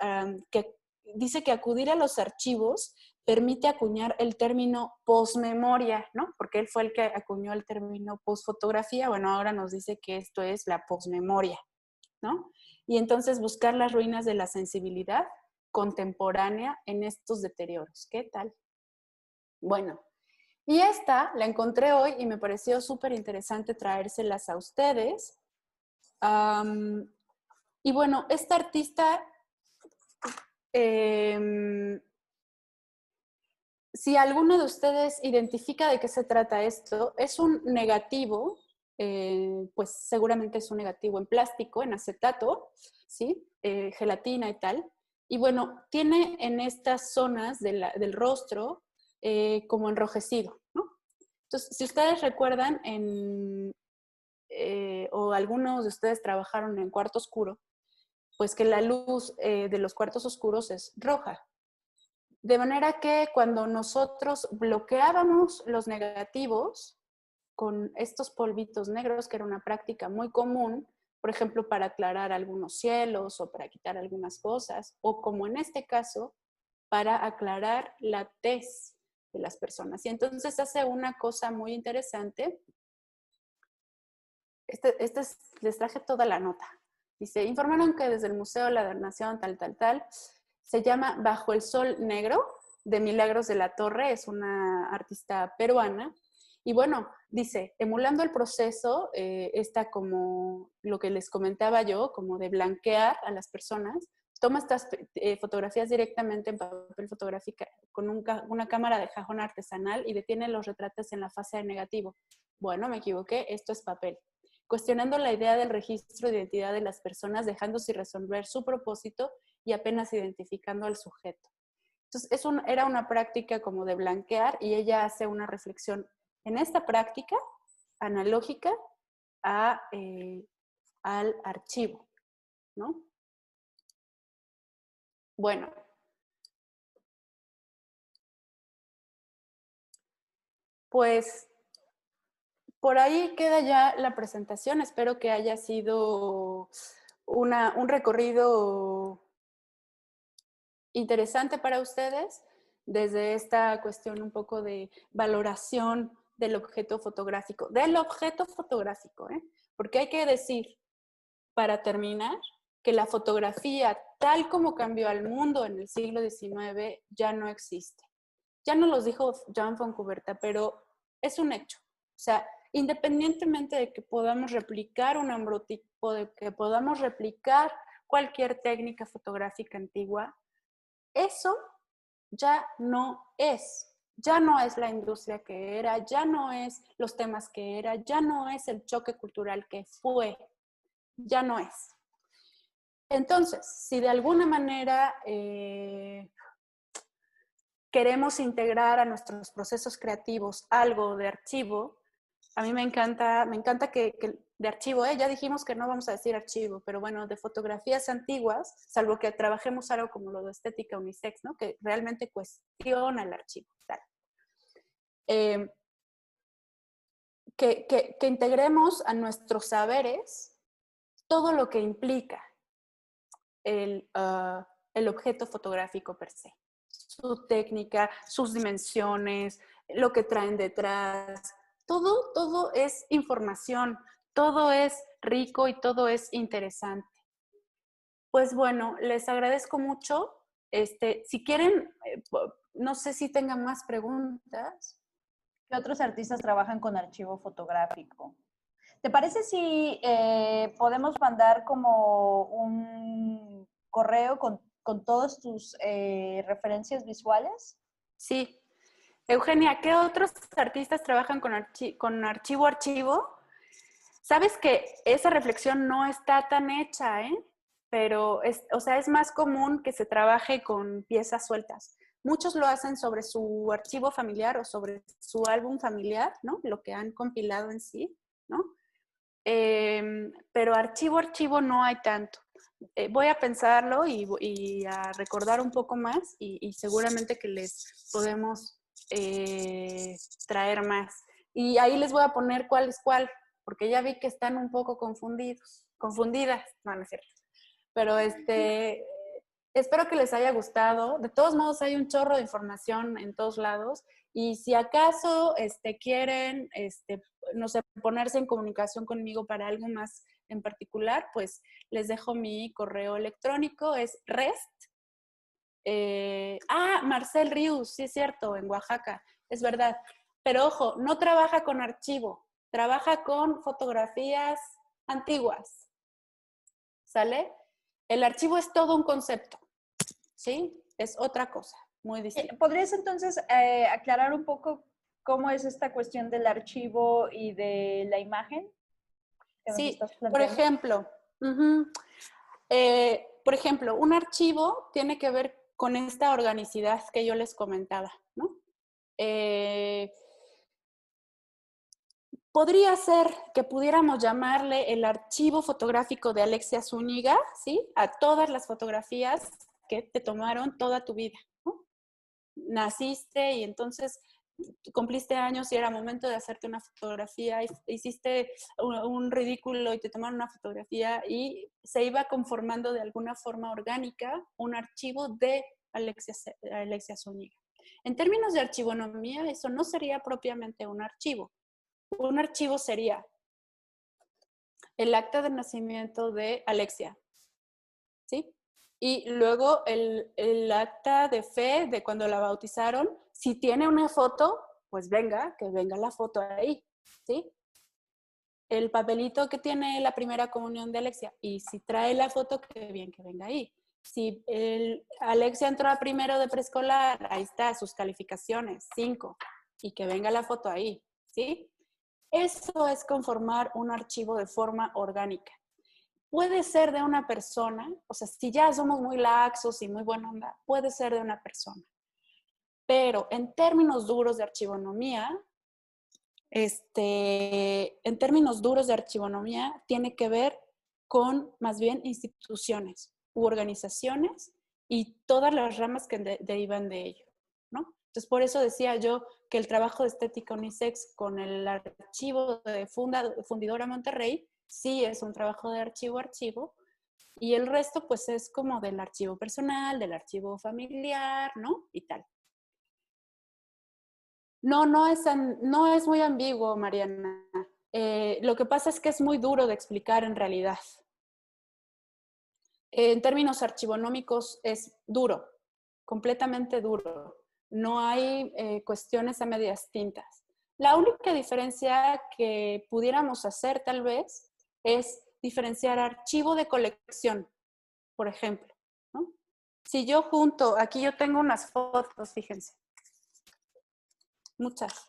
S1: dice que acudir a los archivos permite acuñar el término posmemoria, ¿no? Porque él fue el que acuñó el término posfotografía. Bueno, ahora nos dice que esto es la posmemoria, ¿no? Y entonces buscar las ruinas de la sensibilidad contemporánea en estos deterioros. ¿Qué tal? Bueno, y esta la encontré hoy y me pareció súper interesante traérselas a ustedes. Y bueno, esta artista, si alguno de ustedes identifica de qué se trata esto, es un negativo, pues seguramente es un negativo en plástico, en acetato, ¿sí? Gelatina y tal. Y bueno, tiene en estas zonas del rostro como enrojecido, ¿no? Entonces, si ustedes recuerdan, o algunos de ustedes trabajaron en cuarto oscuro, pues que la luz de los cuartos oscuros es roja. De manera que cuando nosotros bloqueábamos los negativos con estos polvitos negros, que era una práctica muy común, por ejemplo, para aclarar algunos cielos o para quitar algunas cosas, o como en este caso, para aclarar la tez de las personas. Y entonces hace una cosa muy interesante. Les traje toda la nota. Dice, informaron que desde el Museo de la Nación, tal, se llama Bajo el Sol Negro, de Milagros de la Torre, es una artista peruana. Y bueno, dice, emulando el proceso, está como lo que les comentaba yo, como de blanquear a las personas, toma estas fotografías directamente en papel fotográfico con una cámara de cajón artesanal y detiene los retratos en la fase de negativo. Bueno, me equivoqué, esto es papel. Cuestionando la idea del registro de identidad de las personas, dejando sin resolver su propósito y apenas identificando al sujeto. Entonces, era una práctica como de blanquear y ella hace una reflexión en esta práctica analógica al archivo, ¿no? Bueno. Pues por ahí queda ya la presentación. Espero que haya sido un recorrido interesante para ustedes desde esta cuestión un poco de valoración del objeto fotográfico. ¿eh? Porque hay que decir, para terminar, que la fotografía, tal como cambió al mundo en el siglo XIX, ya no existe. Ya no los dijo Jan Fontcuberta, pero es un hecho. O sea, independientemente de que podamos replicar un ambrotipo, de que podamos replicar cualquier técnica fotográfica antigua, eso ya no es. Ya no es la industria que era, ya no es los temas que era, ya no es el choque cultural que fue, ya no es. Entonces, si de alguna manera queremos integrar a nuestros procesos creativos algo de archivo, a mí me encanta que de archivo, ya dijimos que no vamos a decir archivo, pero bueno, de fotografías antiguas, salvo que trabajemos algo como lo de estética unisex, ¿no? Que realmente cuestiona el archivo. Que integremos a nuestros saberes todo lo que implica el objeto fotográfico per se. Su técnica, sus dimensiones, lo que traen detrás. Todo es información, todo es rico y todo es interesante. Pues bueno, les agradezco mucho. Si quieren, no sé si tengan más preguntas.
S2: ¿Qué otros artistas trabajan con archivo fotográfico? ¿Te parece si podemos mandar como un correo con todas tus referencias visuales?
S1: Sí. Eugenia, ¿qué otros artistas trabajan con archivo? Sabes que esa reflexión no está tan hecha, ¿eh? Pero es más común que se trabaje con piezas sueltas. Muchos lo hacen sobre su archivo familiar o sobre su álbum familiar, ¿no? Lo que han compilado en sí, ¿no? Pero archivo no hay tanto. Voy a pensarlo y a recordar un poco más y seguramente que les podemos traer más. Y ahí les voy a poner cuál es cuál, porque ya vi que están un poco confundidas, no es cierto. Pero espero que les haya gustado. De todos modos, hay un chorro de información en todos lados. Y si acaso quieren, no sé, ponerse en comunicación conmigo para algo más en particular, pues les dejo mi correo electrónico, es rest. Marcel Rius, sí es cierto, en Oaxaca, es verdad. Pero ojo, no trabaja con archivo, trabaja con fotografías antiguas. ¿Sale? El archivo es todo un concepto, ¿sí? Es otra cosa, muy distinta.
S2: ¿Podrías entonces aclarar un poco cómo es esta cuestión del archivo y de la imagen?
S1: Sí, por ejemplo, un archivo tiene que ver con esta organicidad que yo les comentaba, ¿no? podría ser que pudiéramos llamarle el archivo fotográfico de Alexia Zúñiga, ¿sí? A todas las fotografías que te tomaron toda tu vida, ¿no? Naciste y entonces cumpliste años y era momento de hacerte una fotografía, hiciste un ridículo y te tomaron una fotografía y se iba conformando de alguna forma orgánica un archivo de Alexia Zúñiga. En términos de archivonomía, eso no sería propiamente un archivo. Un archivo sería el acta de nacimiento de Alexia, ¿sí? Y luego el acta de fe de cuando la bautizaron. Si tiene una foto, pues venga, que venga la foto ahí, ¿sí? El papelito que tiene la primera comunión de Alexia. Y si trae la foto, que bien que venga ahí. Si Alexia entró a primero de preescolar, ahí está, sus calificaciones, 5. Y que venga la foto ahí, ¿sí? Eso es conformar un archivo de forma orgánica. Puede ser de una persona, o sea, si ya somos muy laxos y muy buena onda, puede ser de una persona. Pero en términos duros de archivonomía, tiene que ver con más bien instituciones u organizaciones y todas las ramas que derivan de ello, ¿no? Entonces, por eso decía yo que el trabajo de estética unisex con el archivo de Fundidora Monterrey sí es un trabajo de archivo, y el resto pues es como del archivo personal, del archivo familiar, ¿no? Y tal. No es muy ambiguo, Mariana. Lo que pasa es que es muy duro de explicar en realidad. En términos archivonómicos es duro, completamente duro. No hay cuestiones a medias tintas. La única diferencia que pudiéramos hacer tal vez es diferenciar archivo de colección, por ejemplo, ¿no? Si yo junto, aquí yo tengo unas fotos, fíjense, muchas.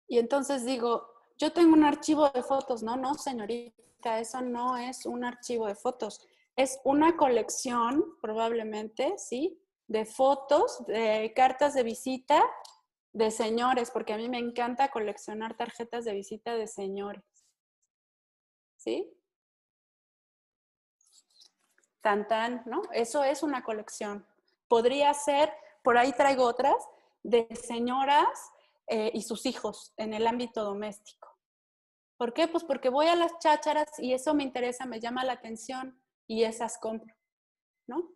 S1: Y entonces digo, yo tengo un archivo de fotos. No, señorita, eso no es un archivo de fotos. Es una colección, probablemente, ¿sí? De fotos, de cartas de visita de señores, porque a mí me encanta coleccionar tarjetas de visita de señores. ¿Sí? Tan, ¿no? Eso es una colección. Podría ser, por ahí traigo otras, de señoras y sus hijos en el ámbito doméstico. ¿Por qué? Pues porque voy a las chácharas y eso me interesa, me llama la atención y esas compro, ¿no?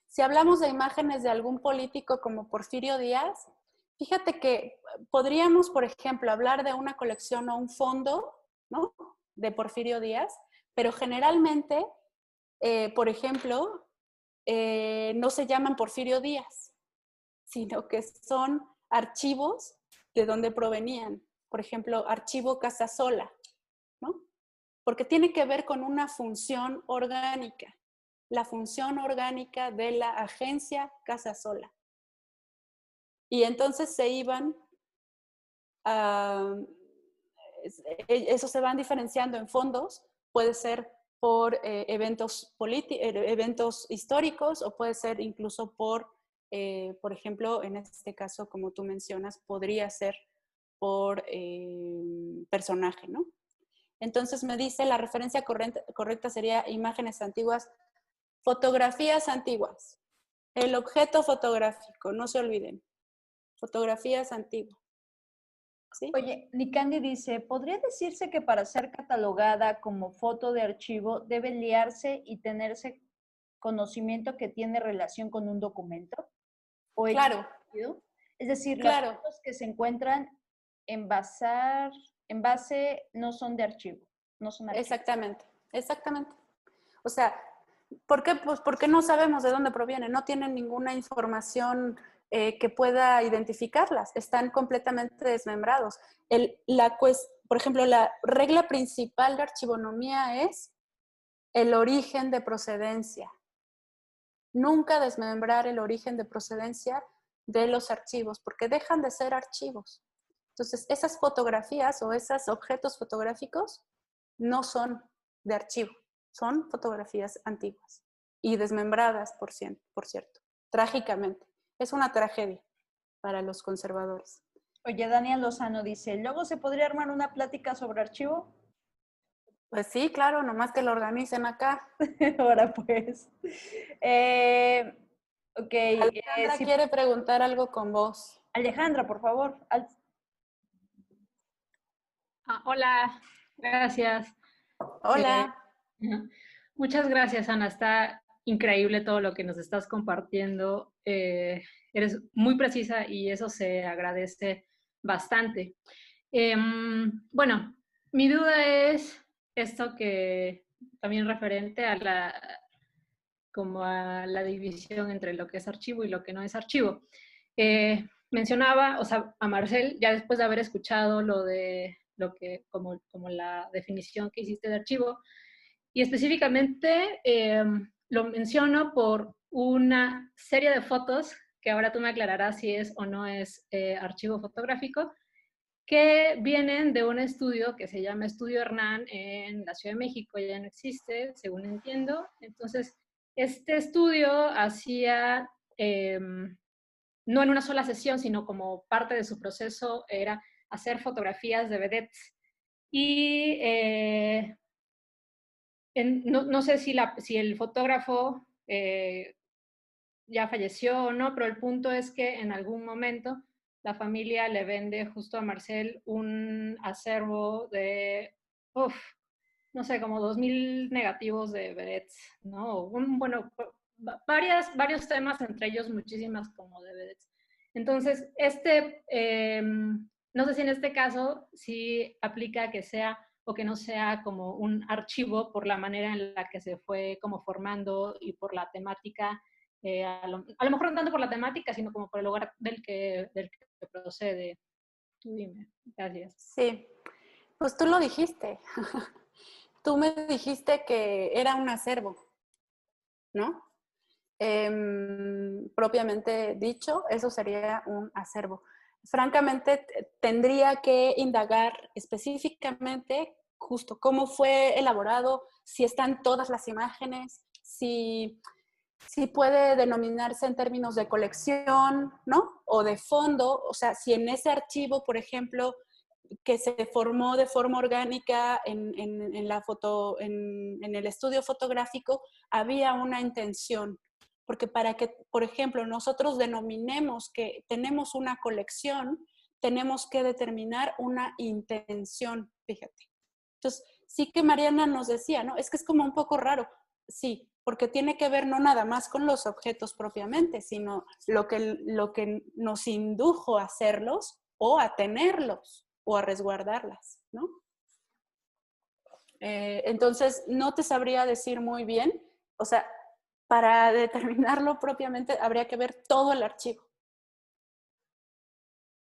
S1: Si hablamos de imágenes de algún político como Porfirio Díaz, fíjate que podríamos, por ejemplo, hablar de una colección o un fondo, ¿no? De Porfirio Díaz, pero generalmente, por ejemplo, no se llaman Porfirio Díaz, sino que son archivos de donde provenían. Por ejemplo, archivo Casasola, ¿no? Porque tiene que ver con una función orgánica, la función orgánica de la agencia Casasola. Y entonces se iban a, eso se van diferenciando en fondos, puede ser por eventos históricos o puede ser incluso por ejemplo, en este caso, como tú mencionas, podría ser por personaje, ¿no? Entonces me dice, la referencia correcta sería imágenes antiguas, fotografías antiguas. El objeto fotográfico, no se olviden. Fotografías antiguas. ¿Sí?
S2: Oye, Nicandi dice, ¿podría decirse que para ser catalogada como foto de archivo debe liarse y tenerse conocimiento que tiene relación con un documento? ¿O
S1: claro.
S2: Es decir, las
S1: claro.
S2: fotos que se encuentran en base no son de archivo, no son archivos.
S1: Exactamente. O sea, ¿por qué? Pues porque no sabemos de dónde provienen, no tienen ninguna información que pueda identificarlas, están completamente desmembrados. Por ejemplo, la regla principal de archivonomía es el origen de procedencia. Nunca desmembrar el origen de procedencia de los archivos, porque dejan de ser archivos. Entonces, esas fotografías o esos objetos fotográficos no son de archivo, son fotografías antiguas y desmembradas, por cierto, trágicamente. Es una tragedia para los conservadores.
S2: Oye, Daniel Lozano dice, ¿luego se podría armar una plática sobre archivo?
S1: Pues sí, claro, nomás que lo organicen acá.
S2: Ahora pues. Ok,
S1: Alejandra
S2: sí.
S1: quiere preguntar algo con vos.
S2: Alejandra, por favor.
S3: Hola, gracias. Eh,
S1: Hola.
S3: Muchas gracias, Ana. Está increíble todo lo que nos estás compartiendo. Eres muy precisa y eso se agradece bastante. Bueno, mi duda es esto que también referente a como a la división entre lo que es archivo y lo que no es archivo. Mencionaba, o sea, a Marcel, ya después de haber escuchado lo de lo que, como la definición que hiciste de archivo, y específicamente lo menciono por una serie de fotos, que ahora tú me aclararás si es o no es archivo fotográfico, que vienen de un estudio que se llama Estudio Hernán en la Ciudad de México, ya no existe, según entiendo. Entonces, este estudio hacía, no en una sola sesión, sino como parte de su proceso, era hacer fotografías de vedettes. Y no sé si el fotógrafo ya falleció o no, pero el punto es que en algún momento la familia le vende justo a Marcel un acervo de, no sé, como 2000 negativos de vedettes, ¿no? Bueno, varios temas, entre ellos muchísimas como de vedettes. Entonces, no sé si en este caso sí aplica que sea o que no sea como un archivo por la manera en la que se fue como formando y por la temática, a lo mejor no tanto por la temática, sino como por el lugar del que procede. Tú dime. Gracias.
S1: Sí, pues tú lo dijiste. Tú me dijiste que era un acervo, ¿no? Propiamente dicho, eso sería un acervo. Francamente, tendría que indagar específicamente justo cómo fue elaborado, si están todas las imágenes, si puede denominarse en términos de colección, ¿no? O de fondo, o sea, si en ese archivo, por ejemplo, que se formó de forma orgánica en la foto, en el estudio fotográfico, había una intención. Porque para que, por ejemplo, nosotros denominemos que tenemos una colección, tenemos que determinar una intención, fíjate. Entonces, sí que Mariana nos decía, ¿no? Es que es como un poco raro. Sí, porque tiene que ver no nada más con los objetos propiamente, sino lo que nos indujo a hacerlos o a tenerlos o a resguardarlas, ¿no? Entonces, no te sabría decir muy bien, o sea, para determinarlo propiamente habría que ver todo el archivo.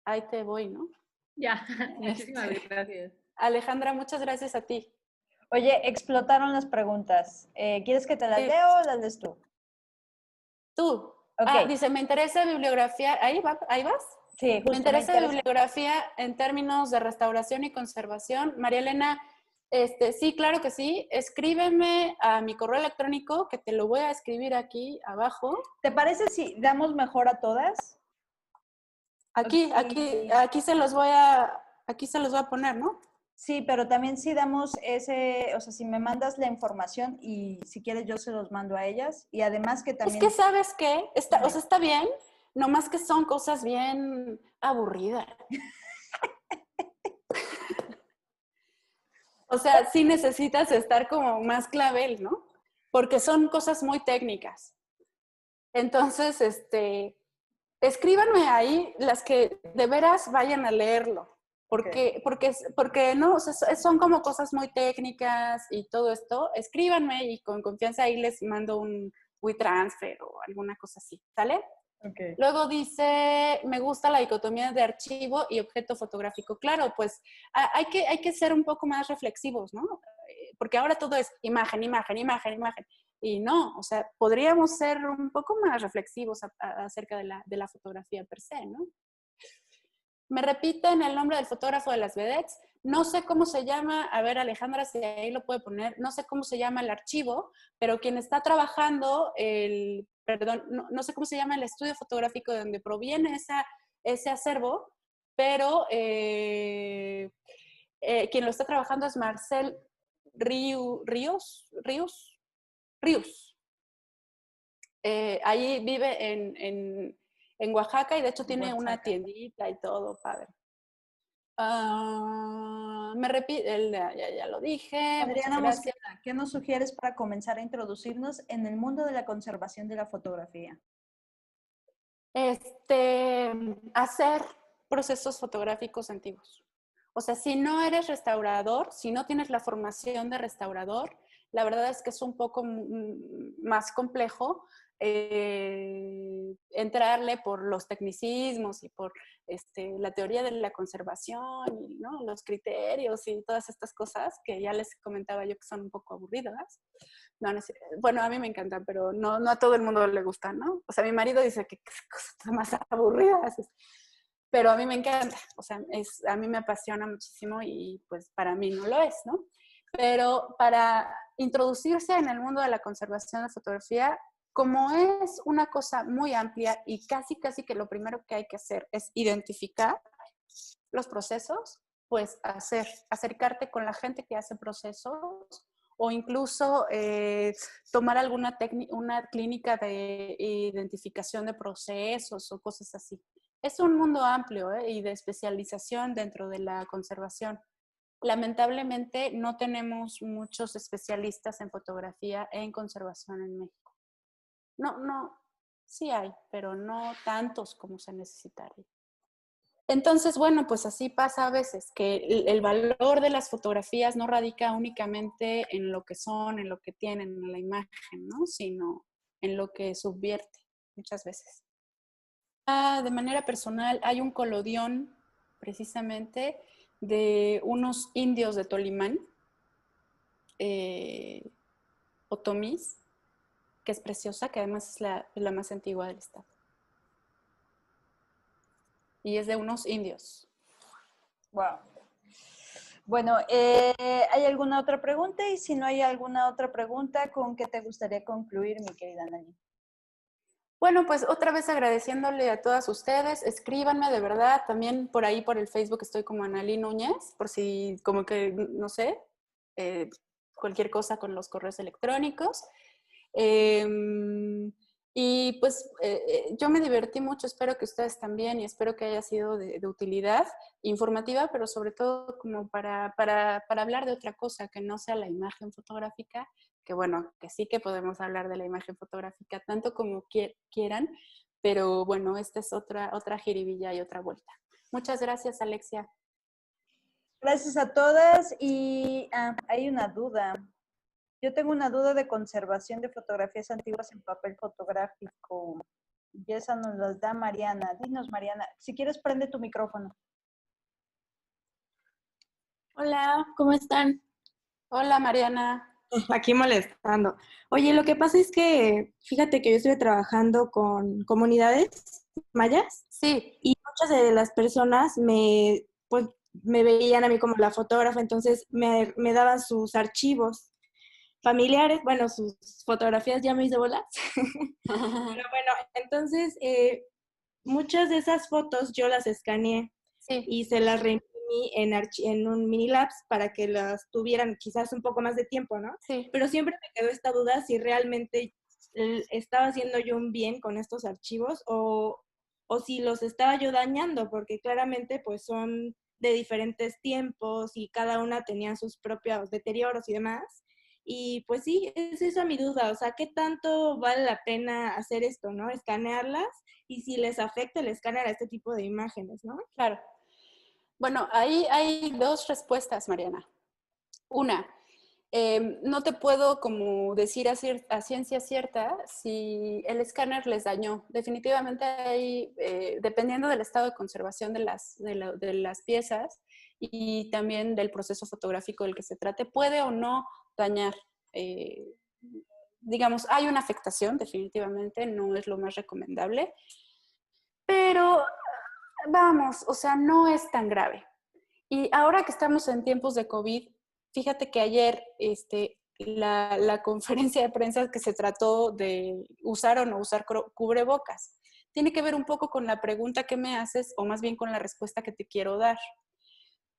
S1: Ahí te voy, ¿no?
S3: Ya, muchísimas gracias.
S1: Alejandra, muchas gracias a ti.
S2: Oye, explotaron las preguntas. ¿Quieres que te las
S1: Sí.
S2: lea o las lees tú?
S1: Tú.
S2: Okay.
S1: Dice, me interesa bibliografía. ¿Ahí vas?
S2: Sí, justo.
S1: Me interesa bibliografía en términos de restauración y conservación. María Elena, sí, claro que sí. Escríbeme a mi correo electrónico, que te lo voy a escribir aquí abajo.
S2: ¿Te parece si damos mejor a todas?
S1: Aquí se los voy a poner, ¿no?
S2: Sí, pero también si damos ese, o sea, si me mandas la información y si quieres yo se los mando a ellas y además que también...
S1: Es que, ¿sabes qué? O sea, está bien, nomás que son cosas bien aburridas. O sea, sí necesitas estar como más clavel, ¿no? Porque son cosas muy técnicas. Entonces, escríbanme ahí las que de veras vayan a leerlo. Porque no, o sea, son como cosas muy técnicas y todo esto. Escríbanme y con confianza ahí les mando un WeTransfer o alguna cosa así, ¿sale?
S2: Okay.
S1: Luego dice, me gusta la dicotomía de archivo y objeto fotográfico. Claro, pues hay que ser un poco más reflexivos, ¿no? Porque ahora todo es imagen, imagen, imagen, imagen. Y no, o sea, podríamos ser un poco más reflexivos acerca de la fotografía per se, ¿no? Me repiten el nombre del fotógrafo de las vedettes. No sé cómo se llama, a ver Alejandra, si ahí lo puede poner, no sé cómo se llama el archivo, pero quien está trabajando, no sé cómo se llama el estudio fotográfico de donde proviene ese acervo, pero quien lo está trabajando es Marcel Ríos. Ahí vive en Oaxaca y de hecho tiene una tiendita y todo, padre. Me repito, ya lo dije.
S2: Adriana Mosqueda, ¿qué nos sugieres para comenzar a introducirnos en el mundo de la conservación de la fotografía?
S1: Hacer procesos fotográficos antiguos. O sea, si no eres restaurador, si no tienes la formación de restaurador, la verdad es que es un poco más complejo entrarle por los tecnicismos y por la teoría de la conservación y, ¿no?, los criterios y todas estas cosas que ya les comentaba yo que son un poco aburridas. No, bueno, a mí me encantan, pero no a todo el mundo le gustan, ¿no? O sea, mi marido dice que cosas más aburridas. Pero a mí me encanta, o sea, a mí me apasiona muchísimo y pues para mí no lo es, ¿no? Pero para introducirse en el mundo de la conservación de fotografía, como es una cosa muy amplia y casi que lo primero que hay que hacer es identificar los procesos, pues acercarte con la gente que hace procesos o incluso tomar una clínica de identificación de procesos o cosas así. Es un mundo amplio y de especialización dentro de la conservación. Lamentablemente no tenemos muchos especialistas en fotografía en conservación en México. No, sí hay, pero no tantos como se necesitaría. Entonces, bueno, pues así pasa a veces, que el valor de las fotografías no radica únicamente en lo que son, en lo que tienen, en la imagen, ¿no? Sino en lo que subvierte muchas veces. De manera personal, hay un colodión precisamente de unos indios de Tolimán, otomís, que es preciosa, que además es la más antigua del estado. Y es de unos indios.
S2: Wow. Bueno, ¿hay alguna otra pregunta? Y si no hay alguna otra pregunta, ¿con qué te gustaría concluir, mi querida Nani?
S1: Bueno, pues otra vez agradeciéndole a todas ustedes. Escríbanme, de verdad. También por ahí, por el Facebook, estoy como Analí Núñez, por si, como que, no sé, cualquier cosa con los correos electrónicos. Y pues yo me divertí mucho, espero que ustedes también y espero que haya sido de utilidad, informativa, pero sobre todo como para hablar de otra cosa que no sea la imagen fotográfica, que bueno, que sí que podemos hablar de la imagen fotográfica tanto como quieran, pero bueno, esta es otra jiribilla y otra vuelta. Muchas gracias, Alexia.
S2: Gracias a todas y hay una duda. Yo tengo una duda de conservación de fotografías antiguas en papel fotográfico. Y esa nos las da Mariana. Dinos, Mariana, si quieres prende tu micrófono.
S4: Hola, ¿cómo están?
S1: Hola, Mariana.
S4: Aquí molestando. Oye, lo que pasa es que, fíjate que yo estuve trabajando con comunidades mayas.
S1: Sí.
S4: Y muchas de las personas pues, me veían a mí como la fotógrafa, entonces me daban sus archivos familiares, bueno, sus fotografías, ya me hice bolas. Pero bueno, entonces muchas de esas fotos yo las escaneé y se las reimprimí en un mini labs para que las tuvieran quizás un poco más de tiempo, ¿no?
S1: Sí.
S4: Pero siempre me quedó esta duda si realmente estaba haciendo yo un bien con estos archivos o si los estaba yo dañando, porque claramente pues son de diferentes tiempos y cada una tenía sus propios deterioros y demás. Y pues sí, es esa mi duda, o sea, ¿qué tanto vale la pena hacer esto, no? Escanearlas y si les afecta el escáner a este tipo de imágenes, ¿no?
S1: Claro. Bueno, ahí hay dos respuestas, Mariana. Una, no te puedo como decir a ciencia cierta si el escáner les dañó. Definitivamente hay, dependiendo del estado de conservación de las piezas y también del proceso fotográfico del que se trate, puede o no dañar. Digamos, hay una afectación, definitivamente, no es lo más recomendable, pero vamos, o sea, no es tan grave. Y ahora que estamos en tiempos de COVID, fíjate que ayer la conferencia de prensa que se trató de usar o no usar cubrebocas. tiene que ver un poco con la pregunta que me haces, o más bien con la respuesta que te quiero dar.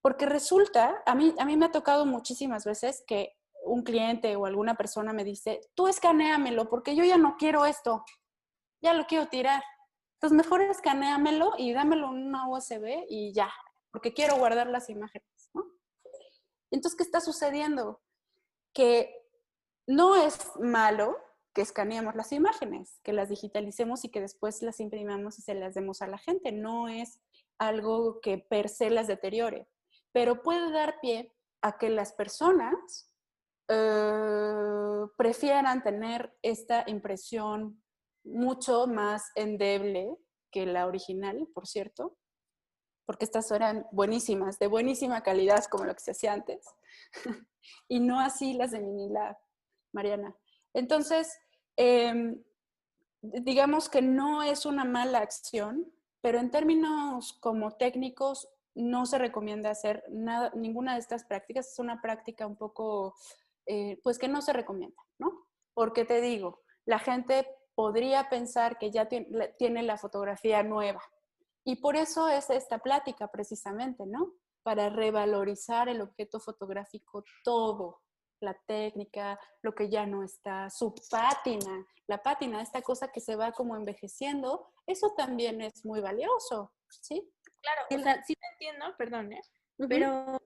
S1: Porque resulta, a mí me ha tocado muchísimas veces que un cliente o alguna persona me dice, tú escanéamelo porque yo ya no quiero esto, ya lo quiero tirar. Entonces mejor escanéamelo y dámelo en una USB y ya, porque quiero guardar las imágenes, ¿no? Entonces, ¿qué está sucediendo? Que no es malo que escaneemos las imágenes, que las digitalicemos y que después las imprimamos y se las demos a la gente. No es algo que per se las deteriore, pero puede dar pie a que las personas prefieran tener esta impresión mucho más endeble que la original, por cierto, porque estas eran buenísimas, de buenísima calidad, como lo que se hacía antes, y no así las de Minilab, Mariana. Entonces, digamos que no es una mala acción, pero en términos como técnicos no se recomienda hacer nada, ninguna de estas prácticas. Es una práctica un poco, pues que no se recomienda, ¿no? Porque te digo, la gente podría pensar que ya tiene la fotografía nueva. Y por eso es esta plática precisamente, ¿no? Para revalorizar el objeto fotográfico todo, la técnica, lo que ya no está, su pátina, la pátina, esta cosa que se va como envejeciendo, eso también es muy valioso, ¿sí?
S4: Claro, o sea, sí te entiendo, perdón, pero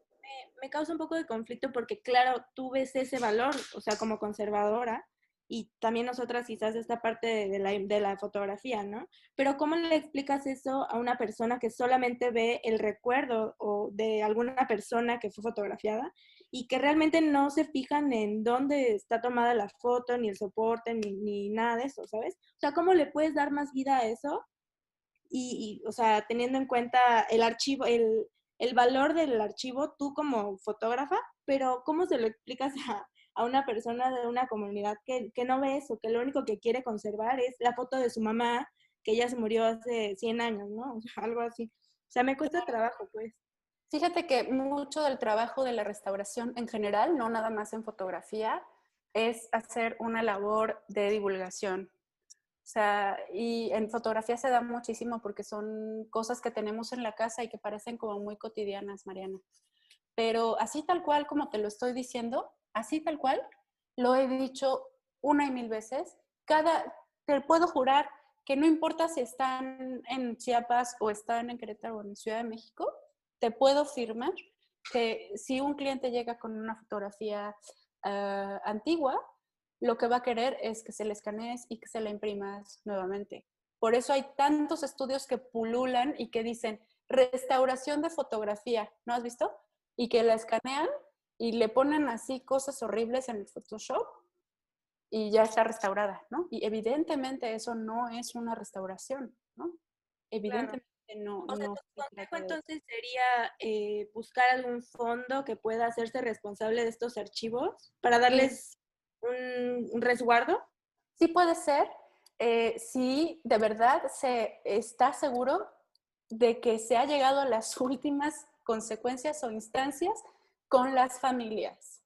S4: me causa un poco de conflicto porque, claro, tú ves ese valor, o sea, como conservadora, y también nosotras quizás esta parte de la fotografía, ¿no? Pero ¿cómo le explicas eso a una persona que solamente ve el recuerdo o de alguna persona que fue fotografiada y que realmente no se fijan en dónde está tomada la foto, ni el soporte, ni nada de eso, ¿sabes? O sea, ¿cómo le puedes dar más vida a eso? O sea, teniendo en cuenta el archivo, el valor del archivo, tú como fotógrafa, pero ¿cómo se lo explicas a una persona de una comunidad que no ve eso, que lo único que quiere conservar es la foto de su mamá, que ya se murió hace 100 años, ¿no? O sea, algo así. O sea, me cuesta trabajo, pues.
S1: Fíjate que mucho del trabajo de la restauración en general, no nada más en fotografía, es hacer una labor de divulgación. O sea, y en fotografía se da muchísimo porque son cosas que tenemos en la casa y que parecen como muy cotidianas, Mariana. Pero así tal cual como te lo estoy diciendo, así tal cual, lo he dicho una y mil veces. Te puedo jurar que no importa si están en Chiapas o están en Querétaro o en Ciudad de México, te puedo firmar que si un cliente llega con una fotografía antigua, lo que va a querer es que se le escanees y que se la imprimas nuevamente. Por eso hay tantos estudios que pululan y que dicen restauración de fotografía, ¿no has visto? Y que la escanean y le ponen así cosas horribles en el Photoshop y ya está restaurada, ¿no? Y evidentemente eso no es una restauración, ¿no? Evidentemente no.
S4: O sea,
S1: no
S4: tu
S1: se
S4: consejo
S1: trata de eso.
S4: entonces sería buscar algún fondo que pueda hacerse responsable de estos archivos para darles un resguardo.
S1: Sí puede ser, si de verdad se está seguro de que se ha llegado a las últimas consecuencias o instancias con las familias.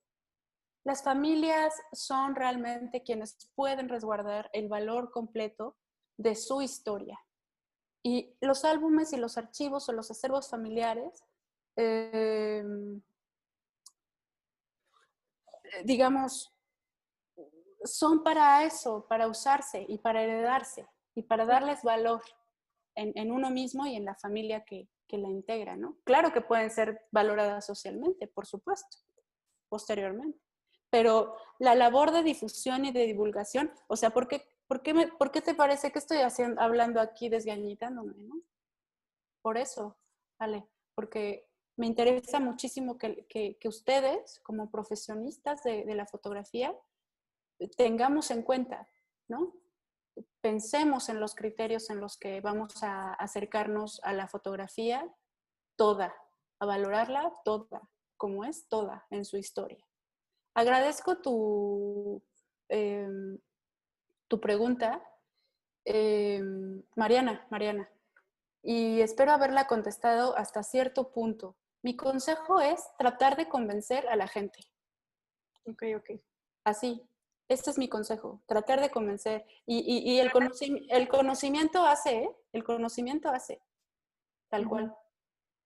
S1: Las familias son realmente quienes pueden resguardar el valor completo de su historia. Y los álbumes y los archivos o los acervos familiares, eh, digamos, son para eso, para usarse y para heredarse y para darles valor en uno mismo y en la familia que la integra, ¿no? Claro que pueden ser valoradas socialmente, por supuesto, posteriormente. Pero la labor de difusión y de divulgación, o sea, ¿por qué te parece que estoy hablando aquí desgañitándome, no? Por eso, vale, porque me interesa muchísimo que ustedes, como profesionistas de la fotografía, tengamos en cuenta, ¿no? Pensemos en los criterios en los que vamos a acercarnos a la fotografía toda, a valorarla toda, como es toda en su historia. Agradezco eh, tu pregunta, Mariana, y espero haberla contestado hasta cierto punto. Mi consejo es tratar de convencer a la gente.
S4: Ok.
S1: Así, Este es mi consejo, tratar de convencer. Y el conocimiento hace, ¿eh? El conocimiento hace, tal cual.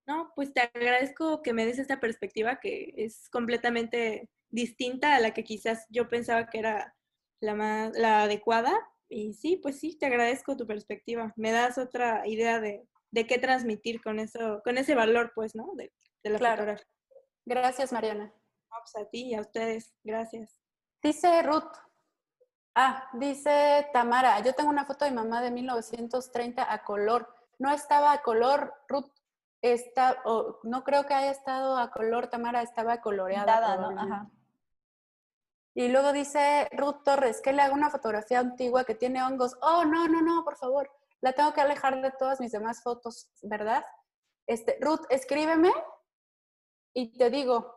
S4: No, pues te agradezco que me des esta perspectiva que es completamente distinta a la que quizás yo pensaba que era la adecuada. Y sí, pues sí, te agradezco tu perspectiva. Me das otra idea de qué transmitir con eso, con ese valor, pues, ¿no? De la fotografía.
S1: Gracias, Mariana.
S4: Vamos a ti y a ustedes. Gracias.
S1: Dice Ruth. Dice Tamara, yo tengo una foto de mi mamá de 1930 a color. No estaba a color, Ruth. No creo que haya estado a color, Tamara, estaba coloreada.
S2: Pintada, ¿no? Ajá.
S1: Y luego dice Ruth Torres, que le hago una fotografía antigua que tiene hongos. Oh, no, por favor. La tengo que alejar de todas mis demás fotos, ¿verdad? Ruth, escríbeme y te digo,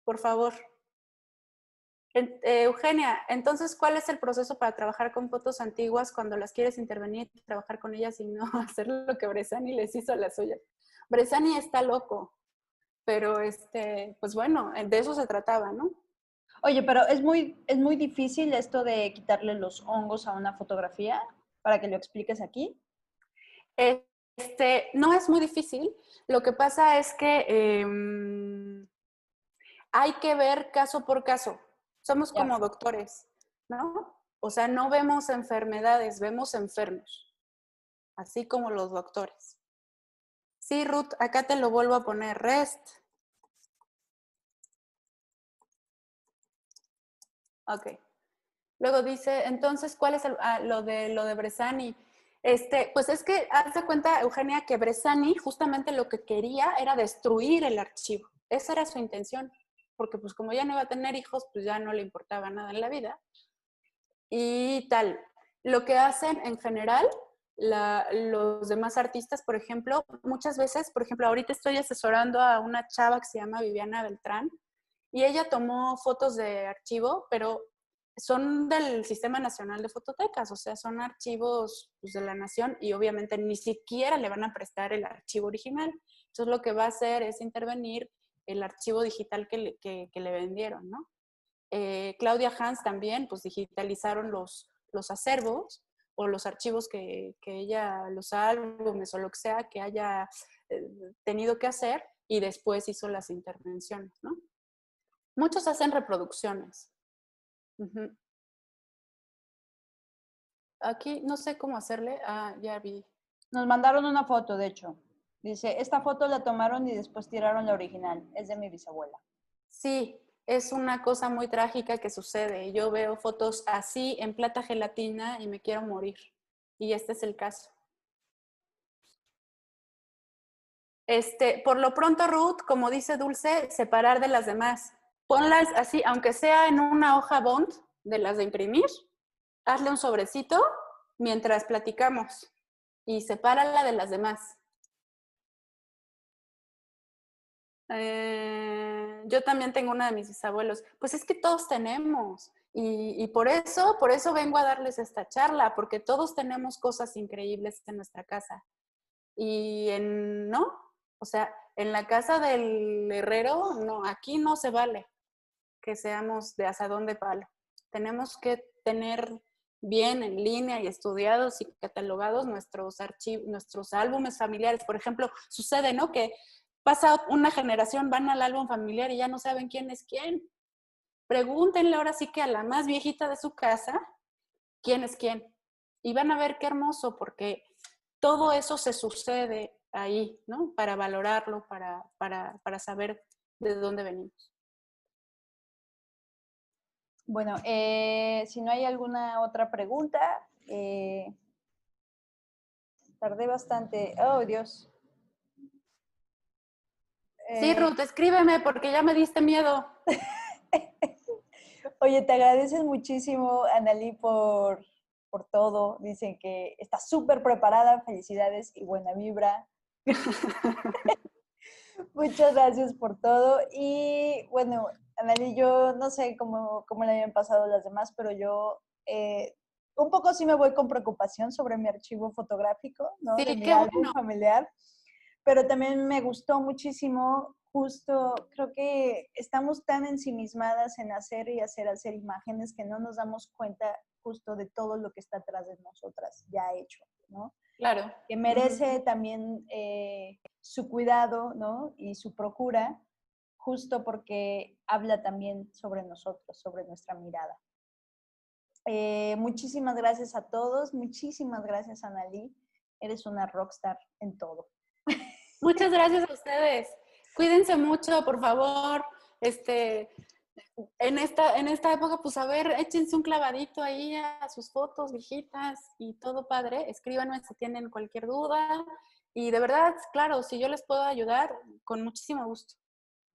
S1: por favor. Eugenia, entonces, ¿cuál es el proceso para trabajar con fotos antiguas cuando las quieres intervenir, trabajar con ellas y no hacer lo que Bressani les hizo a las suyas? Bressani está loco, pero pues bueno, de eso se trataba, ¿no?
S2: Oye, pero es muy difícil esto de quitarle los hongos a una fotografía, para que lo expliques aquí.
S1: No es muy difícil. Lo que pasa es que hay que ver caso por caso. Somos como doctores, ¿no? O sea, no vemos enfermedades, vemos enfermos, así como los doctores. Sí, Ruth, acá te lo vuelvo a poner, rest. Ok. Luego dice, entonces, ¿cuál es lo de Bressani? Pues es que, haz de cuenta, Eugenia, que Bressani justamente lo que quería era destruir el archivo. Esa era su intención, porque pues como ya no iba a tener hijos, pues ya no le importaba nada en la vida. Y tal, lo que hacen en general los demás artistas, por ejemplo, muchas veces, por ejemplo, ahorita estoy asesorando a una chava que se llama Viviana Beltrán, y ella tomó fotos de archivo, pero son del Sistema Nacional de Fototecas, o sea, son archivos pues, de la nación y obviamente ni siquiera le van a prestar el archivo original. Entonces lo que va a hacer es intervenir el archivo digital que le vendieron, ¿no? Claudia Hans también, pues digitalizaron los acervos o los archivos que ella, los álbumes o lo que sea que haya tenido que hacer y después hizo las intervenciones, ¿no? Muchos hacen reproducciones. Uh-huh. Aquí no sé cómo hacerle. Ya vi.
S2: Nos mandaron una foto, de hecho. Dice, esta foto la tomaron y después tiraron la original. Es de mi bisabuela.
S1: Sí, es una cosa muy trágica que sucede. Yo veo fotos así en plata gelatina y me quiero morir. Y este es el caso. Por lo pronto, Ruth, como dice Dulce, separar de las demás. Ponlas así, aunque sea en una hoja bond de las de imprimir, hazle un sobrecito mientras platicamos y sepárala de las demás. Yo también tengo una de mis bisabuelos. Pues es que todos tenemos. Y por eso vengo a darles esta charla, porque todos tenemos cosas increíbles en nuestra casa. Y ¿no? O sea, en la casa del herrero, no, aquí no se vale que seamos de asadón de palo. Tenemos que tener bien en línea y estudiados y catalogados nuestros archivos, nuestros álbumes familiares. Por ejemplo, sucede, ¿no? Que pasa una generación, van al álbum familiar y ya no saben quién es quién. Pregúntenle ahora sí que a la más viejita de su casa, quién es quién. Y van a ver qué hermoso, porque todo eso se sucede ahí, ¿no? Para valorarlo, para saber de dónde venimos.
S2: Bueno, si no hay alguna otra pregunta, tardé bastante. Oh, Dios.
S1: Sí, Ruth, escríbeme porque ya me diste miedo.
S2: Oye, te agradecen muchísimo, Analí, por todo. Dicen que está súper preparada. Felicidades y buena vibra. Muchas gracias por todo. Y bueno, Analí, yo no sé cómo le habían pasado las demás, pero yo un poco sí me voy con preocupación sobre mi archivo fotográfico, ¿no?
S1: Sí,
S2: de mi
S1: qué
S2: álbum
S1: bueno.
S2: familiar. Pero también me gustó muchísimo justo creo que estamos tan ensimismadas en hacer y hacer imágenes que no nos damos cuenta justo de todo lo que está atrás de nosotras ya hecho, ¿no?
S1: Claro.
S2: Que merece también su cuidado, ¿no? Y su procura, justo porque habla también sobre nosotros, sobre nuestra mirada. Muchísimas gracias a todos, muchísimas gracias, Analí. Eres una rockstar en todo.
S1: Muchas gracias a ustedes. Cuídense mucho, por favor. En esta época, pues a ver, échense un clavadito ahí a sus fotos viejitas y todo padre. Escríbanme si tienen cualquier duda. Y de verdad, claro, si yo les puedo ayudar, con muchísimo gusto.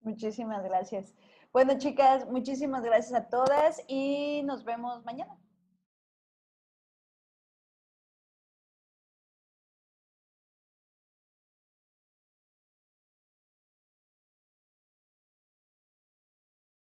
S2: Muchísimas gracias. Bueno, chicas, muchísimas gracias a todas y nos vemos mañana.